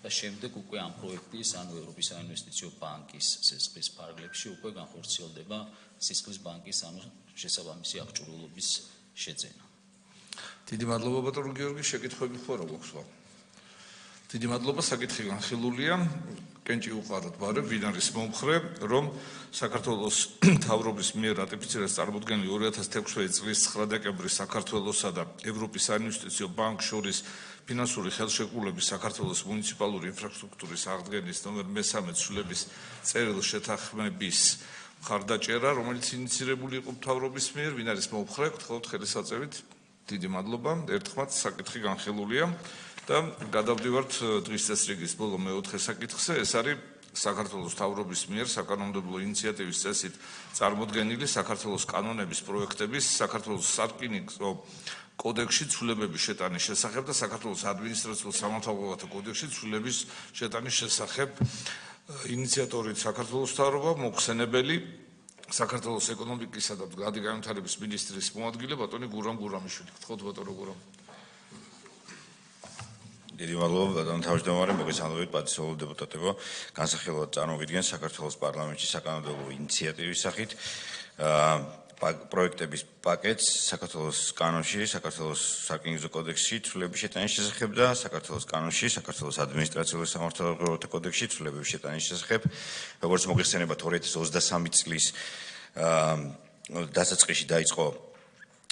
G: და შემდეგ უკვე ამ პროექტის ანუ ევროპის საინვესტიციო ბანკის სისხლის ფარგლებში უკვე განხორციელდება სისხლის ბანკის ანუ შესაბამისი აღჭურვილობის შეძენა.
A: დიდი მადლობა ბატონო გიორგი, შეკითხვები ხო რა გვაქვს? დიდი მადლობა, საკითხი განხილულია. კენჭი უყაროთ ბარებ, ვინ არის მომხრე, რომ საქართველოს მთავრობის მიერ რატიფიცირებას წარმოდგენილი 2016 წლის 9 დეკემბრის საქართველოსა და ევროპის საინვესტიციო ბანკს შორის ფინანსური ხელშეკრულების საქართველოს მუნიციპალური ინფრასტრუქტურის აღდგენის ნომერ მესამე ცვლილების წერილ შეთანხმების ხარდაჭერა, რომელიც ინიცირებული იყო მთავრობის მიერ, ვინ არის მომხრე, გთხოვთ ხელისაწევით. დიდი მადლობა. ერთხმაც საკითხი განხილულია და გადავდივართ დღის წესრიგის ბოლო მეოთხე საკითხზე. ეს არის საქართველოს მთავრობის მიერ საკანონმდებლო ინიციატივის წესით წარმოდგენილი საქართველოს კანონების პროექტების საქართველოს სარკინიგზო კოდექსში ცვლილებების შეტანის შესახებ და საქართველოს ადმინისტრაციულ-სამართალდამცავი კოდექსში ცვლილების შეტანის შესახებ. ინიციატორით საქართველოს მთავრობა, მოხსენებელი საქართველოს ეკონომიკისა და მდგრადი განვითარების მინისტრის მოადგილე ბატონი გურამ გურამიშვილი. გთხოვთ ბატონო გურამ.
H: დიდი მადლობა ბატონო თავმჯდომარე, მოგესალმებით პატივისცემლო დეპუტატებო. განსახილველად წარმოვიდგენ საქართველოს პარლამენტში საკანონმდებლო ინიციატივის სახით პროექტების პაკეტს საქართველოს კანონში, საქართველოს სარკინიგზო კოდექსში ცვლილებების შეტანის შესახებ და საქართველოს კანონში, საქართველოს ადმინისტრაციულ-სამართალდამცავი კოდექსში ცვლილებების შეტანის შესახებ. როგორც მოგეხსენებათ 2023 წლის დასაწყისში დაიწყო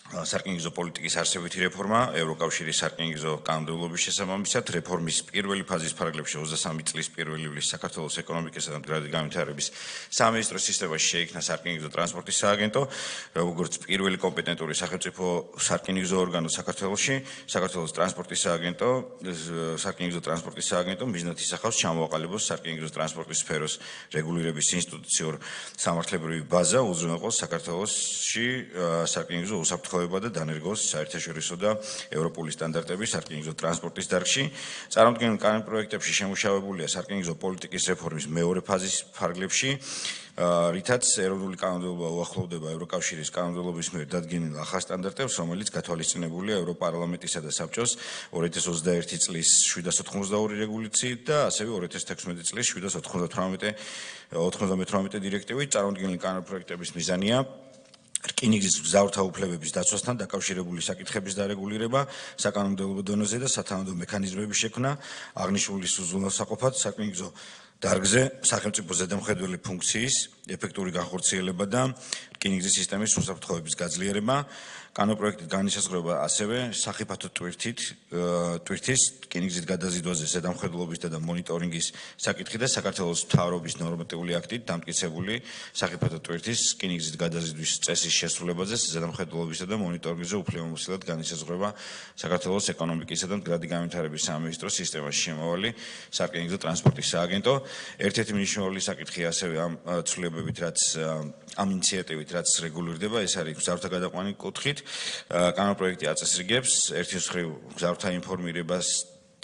H: სარკინიგზო პოლიტიკის არსებითი რეფორმა ევროკავშირის სარკინიგზო კანონმდებლობის შესაბამისად რეფორმის პირველი ფაზის პარაგრაფში 23 წლის 1 ივლისს საქართველოს ეკონომიკისა და მდგრადი განვითარების სამინისტროს სისტემაში შეიქმნა სარკინიგზო ტრანსპორტის სააგენტო, როგორც პირველი კომპეტენტური სახელმწიფო სარკინიგზო ორგანო საქართველოში, საქართველოს ტრანსპორტის სააგენტო, სარკინიგზო ტრანსპორტის სააგენტო მიზნად ისახავს ჩამოაყალიბოს სარკინიგზო ტრანსპორტის სფეროს რეგულირების ინსტიტუციურ სამართლებრივი ბაზა, უზრუნველყოს საქართველოში სარკინიგზო უსაფრთხო და დანერგოს საერთაშორისო და ევროპული სტანდარტების სარკინიგზო ტრანსპორტის დარგში. წარმოდგენილ კანონპროექტებში შემუშავებულია სარკინიგზო პოლიტიკის რეფორმის მეორე ფაზის ფარგლებში, რითაც ეროვნული კანონმდებლობა უახლოვდება ევროკავშირის კანონმდებლობის მიერ დადგენილ ახალ სტანდარტებს, რომელიც გათვალისწინებულია ევროპარლამენტისა და საბჭოს 2021 წლის 792 რეგულაციით და ასევე 2016 წლის 798 დირექტივით. წარმოდგენილ კანონპროექტების მიზანია რკინიგზის მგზავრთა უფლებების დაცვასთან დაკავშირებული საკითხების დარეგულირება საკანონმდებლო დონეზე და სათანადო მექანიზმების შექმნა აღნიშნულის უზრუნველსაყოფად სარკინიგზო დარგზე სახელმწიფო ზედამხედველი ფუნქციის ეფექტური განხორციელება და რკინიგზის სისტემის უსაფრთხოების გაძლიერება. კანონპროექტით განისაზღვრება ასევე სახიფათო ტვირთის რკინიგზით გადაზიდვაზე ზედამხედველობის და მონიტორინგის საკითხი და საქართველოს მთავრობის ნორმატიული აქტით დამტკიცებული სახიფათო ტვირთის რკინიგზით გადაზიდვის წესის შესრულებაზე ზედამხედველობისა და მონიტორინგზე უფლებამოსილად განისაზღვრება საქართველოს ეკონომიკისა და მდგრადი განვითარების სამინისტროს სისტემაში შემავალი სარკინიგზო ტრანსპორტის სააგენტო. ერთ-ერთი მნიშვნელოვანი საკითხი ასევე ამ ცვლილებებით, რაც ამ ინიციატივით რაც რეგულირდება, ეს არის მგზავრთა გადაყვანის კუთხით. კანონპროექტი აწესრიგებს ერთი მხრივ მგზავრთა ინფორმირებას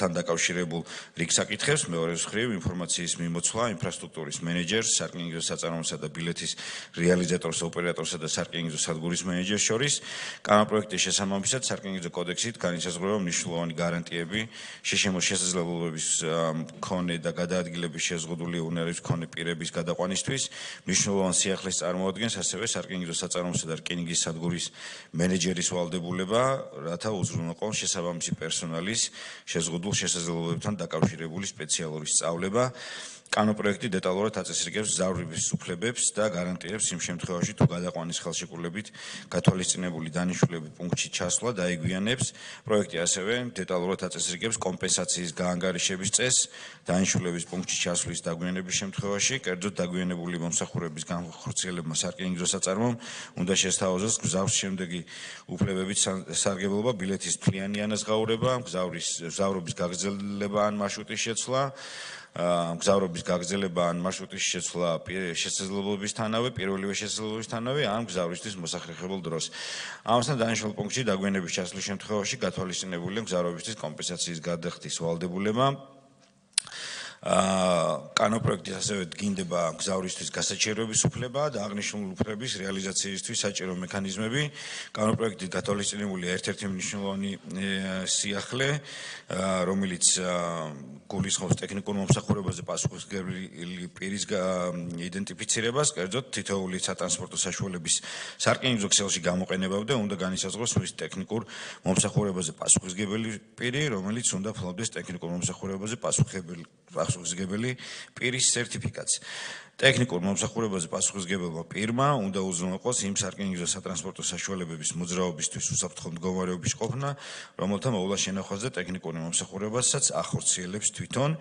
H: თან დაკავშირებულ რიგ საკითხებს, მეორე მხრივ ინფორმაციის მიმოცვლა ინფრასტრუქტურის მენეჯერს, სარკინიგზო საწარმოოსა და ბილეთის რეალიზატორს, ოპერატორსა და სარკინიგზო სადგურის მენეჯერს შორის. კანონპროექტის შესაბამისად სარკინიგზო კოდექსით განისაზღვრება მნიშვნელოვანი გარანტიები შეშემოს შესაძლებლობების მქონე და გადაადგილების შეზღუდული უნარის მქონე პირების გადაყვანისთვის. მნიშვნელოვან სიახლეს წარმოადგენს ასევე სარკინიგზო საწარმოოსა და რკინიგზის სადგურის მენეჯერის ვალდებულება, რათა უზრუნველყოს შესაბამისი პერსონალის შეზღუდულ შესაძლებლობებთან დაკავშირებული სპეციალური სწავლება. კანონპროექტი დეტალურად აწესრიგებს მგზავრების უფლებებს და გარანტიებს იმ შემთხვევაში, თუ გადაყვანის ხელშეკრულებით გათვალისწინებული დანიშნულების პუნქტში ჩასვლა დაეგვიანებს. პროექტი ასევე დეტალურად აწესრიგებს კომპენსაციის გაანგარიშების წესს დანიშნულების პუნქტში ჩასვლის დაგვიანების შემთხვევაში. კერძოდ დაგვიანებული მომსახურების განხორციელებმა სარკინიგზო საწარმომ უნდა შესთავაზოს მგზავრს შემდეგი უფლებებით სარგებლობა, ბილეთის მთლიანი ანაზღაურება, მგზავრობის გაგრძელება ან მარშრუტის შეცვლა, მგზავრობის გაგრძელება ან მარშრუტის შეცვლა შესაძლებლობისთანავე, პირველივე შესაძლებლობისთანავე ან მგზავრისთვის მოსახერხებელ დროს. ამასთან დანიშნულ პუნქტში დაგვიანების ჩასვლის შემთხვევაში გათვალისწინებულია მგზავრობისთვის კომპენსაციის გადახდის ვალდებულება. კანონპროექტით ასევე დგინდება მგზავრისთვის გასაჩივრების უფლება და აღნიშნული უფლების რეალიზაციისთვის საჭირო მექანიზმები. კანონპროექტით გათვალისწინებულია ერთ-ერთი მნიშვნელოვანი სიახლე, რომელიც გულისხმობს ტექნიკურ მომსახურებაზე პასუხისმგებელი პირის იდენტიფიცირებას, კერძოდ თითოეული სატრანსპორტო საშუალების სარკინიგზო ქსელში გამოყენებამდე უნდა განისაზღვროს მის ტექნიკურ მომსახურებაზე პასუხისმგებელი პირი, რომელიც უნდა ფლობდეს ტექნიკურ მომსახურებაზე პასუხისმგებელი პირის სერტიფიკატს. ტექნიკურ მომსახურებაზე პასუხისმგებელმა პირმა უნდა უზრუნველყოს იმ სარკინიგზო სატრანსპორტო საშუალებების მოძრაობისთვის უსაფრთხო მდგომარეობის ყოფნა, რომელთა მოვლა შენახვაზე ტექნიკური მომსახურებასაც ახორციელებს თვითონ.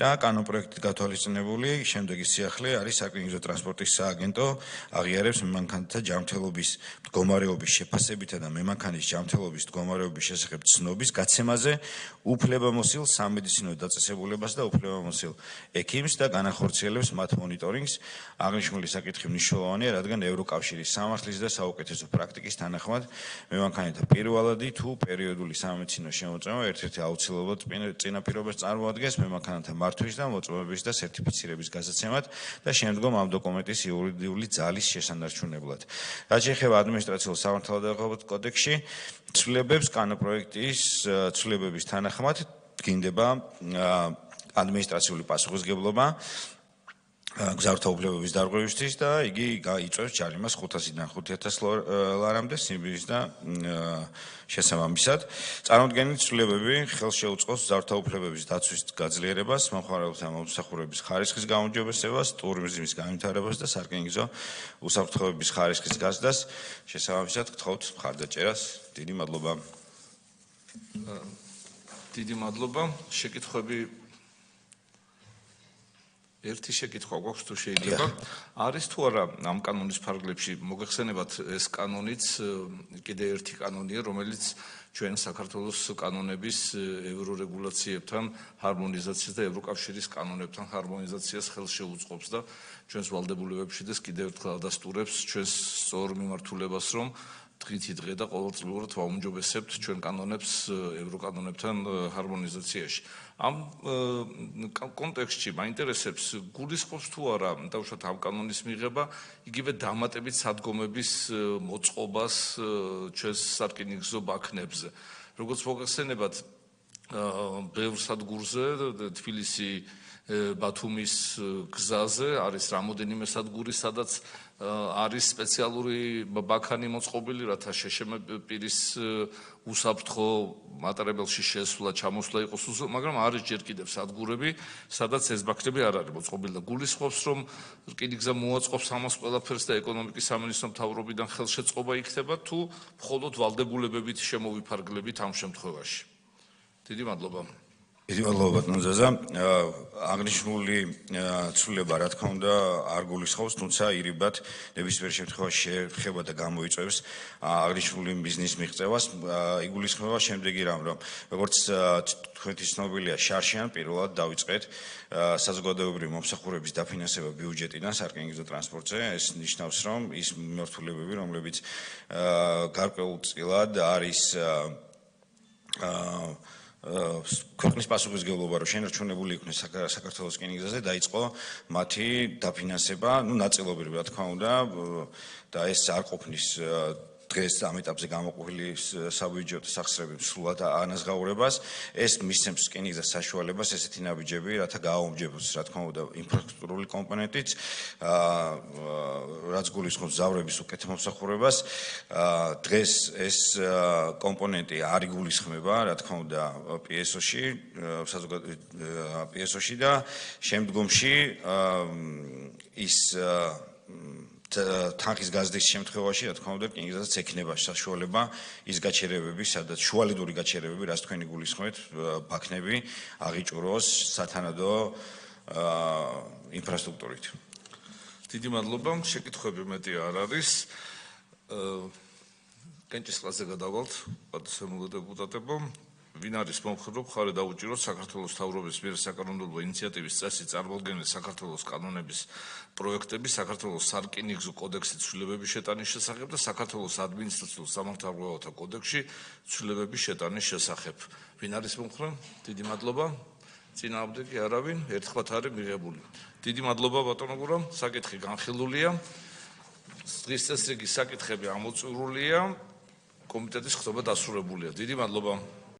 H: და კანონპროექტით გათვალისწინებული შემდეგი სიახლე არის სარკინიგზო ტრანსპორტის სააგენტო აღიარებს მემანქანთა ჯანმრთელობის მდგომარეობის შეფასებითა და მემანქანის ჯანმრთელობის მდგომარეობის შესახებ ცნობის გაცემაზე უფლებამოსილ სამედიცინო დაწესებულებას და უფლებამოსილ ექიმს და განახორციელებს მათ მონიტორინგს. აღნიშნული საკითხი მნიშვნელოვანია, რადგან ევროკავშირის სამართლის და საუკეთესო პრაქტიკის თანახმად მემანქანეთა პირველადი თუ პერიოდული სამედიცინო შემოწმება ერთ-ერთი აუცილებლად წინაპირობას წარმოადგენს მემანქანათა მართვის და მოწმობების და სერტიფიცირების გასაცემად და შემდგომ ამ დოკუმენტის იურიდიული ძალის შესანარჩუნებლად. რაც შეეხება ადმინისტრაციულ სამართალდაღობათ კოდექსში, ცვლილებებს კანონპროექტის ცვლილებების თანახმად დგინდება ადმინისტრაციული პასუხისმგებლობა გზავრთა უფლებების დარღვევისთვის და იგი იწვევს ჯარიმას 500-დან 5000 ლარამდე სიბირის და შესაბამისად. წარმოდგენილი ცვლილებები ხელს შეუწყობს გზავრთა უფლებების დაცვის გაძლიერებას, მომხმარებელთა მომსახურების ხარისხის გაუმჯობესებას, ტურიზმის განვითარებას და სარკინიგზო უსაფრთხოების ხარისხის გაზრდას. შესაბამისად გთხოვთ მხარდაჭერას. დიდი მადლობა.
A: დიდი მადლობა. შეკითხვები ერთი შეკითხვა გვაქვს თუ შეიძლება. არის თუ არა ამ კანონის ფარგლებში მოგეხსენებათ ეს კანონიც კიდე ერთი კანონია, რომელიც ჩვენ საქართველოს კანონების ევრორეგულაციებთან ჰარმონიზაციას და ევროკავშირის კანონებთან ჰარმონიზაციას ხელს შეუწყობს და ჩვენს ვალდებულებებში და კიდევ ერთხელ ადასტურებს ჩვენს სწორ მიმართულებას, რომ დღითი დღე და ყოველწლიურად ვაუმჯობესებთ ჩვენ კანონებს ევროკანონებთან ჰარმონიზაციაში. ამ კონტექსტში მაინტერესებს გულისხმობს თუ არა დაუშვათ ამ კანონის მიღება იგივე დამატებით სადგომების მოწყობას ჩვენს სარკინიგზო ბაქნებზე. როგორც მოგეხსენებათ, ბევრ სადგურზე თბილისი ბათუმის გზაზე არის რამოდენიმე სადგური, სადაც არის სპეციალური ბაქანი მოწყობილი, რათა შეშემე პირის უსაფრთხო მატარებელში შესვლა, ჩამოსვლა იყოს უზო, მაგრამ არის ჯერ კიდევ სადგურები, სადაც ეს ბაქნები არ არის მოწყობილი და გულისხმობს, რომ რკინიგზა მოაწყობს ამას ყველაფერს და ეკონომიკის სამინისტრო მთავრობიდან ხელშეწყობა იქნება თუ მხოლოდ ვალდებულებებით შემოვიფარგლებით ამ შემთხვევაში. დიდი მადლობა.
H: დიდი მადლობა ბატონ ზაზა. აღნიშნული ცვლილება რა თქმა უნდა არ გულისხმობს, თუმცა ირიბად ნებისმიერ შემთხვევაში შეეხება და გამოიწვევს აღნიშნული ბიზნეს მიღწევას. იგულისხმება შემდეგი რამ, რომ როგორც თქვენთვის ცნობილია, შარშიან პირველად დავიწყეთ საზოგადოებრივი მომსახურების დაფინანსება ბიუჯეტიდან სარკინიგზო ტრანსპორტზე. ეს ნიშნავს, რომ ის მიმართულებები, რომლებიც გარკვეულწილად არის ქვეყნის პასუხისმგებლობა, რომ შენარჩუნებული იყვნენ საქართველოს რკინიგზაზე, დაიწყო მათი დაფინანსება, ნაწილობრივ რა თქმა უნდა, და ეს არ ყოფნის დღეს ამ ეტაპზე გამოყოფილი საბიუჯეტო სახსრები სრულად ანაზღაურებას. ეს მისცემს რკინიგზას საშუალებას ესეთი ნაბიჯები, რათა გააუმჯობესოს რა თქმა უნდა ინფრასტრუქტურული კომპონენტიც, რაც გულისხმობს მგზავრების უკეთ მომსახურებას. დღეს ეს კომპონენტი არ იგულისხმება, რა თქმა უნდა, PSO-ში, PSO-ში და შემდგომში ის თანხის გაზრდის შემთხვევაში, რა თქმა უნდა, რკინიგზასაც ექნება საშუალება ის გაჩერებები, სადაც შუალედური გაჩერებები, რაც თქვენი გულისხმობთ, ბაქნები აღიჭუროს სათანადო ინფრასტრუქტურით.
A: დიდი მადლობა. შეკითხვები მეტი არ არის. კენჭისყრაზე გადავალთ, პატივსაცემულო დეპუტატებო. ვინ არის მომხრე მხარე დაუჭიროს საქართველოს მთავრობის მიერ საკანონმდებლო ინიციატივის წესი წარმოადგენენ საქართველოს კანონების პროექტები საქართველოს სარკინიგზო კოდექსის ცვლილებების შეტანის შესახებ და საქართველოს ადმინისტრაციულ სამართალდაღობათა კოდექსში ცვლილებების შეტანის შესახებ. ვინ არის მომხრე? დიდი მადლობა. წინააღმდეგ კი არავინ, ერთხმად არის მიღებული. დიდი მადლობა ბატონო გურა, საკითხი განხილულია. დღის წესრიგის საკითხები ამოწურულია. კომიტეტის ხდება დასრულებულია. დიდი მადლობა.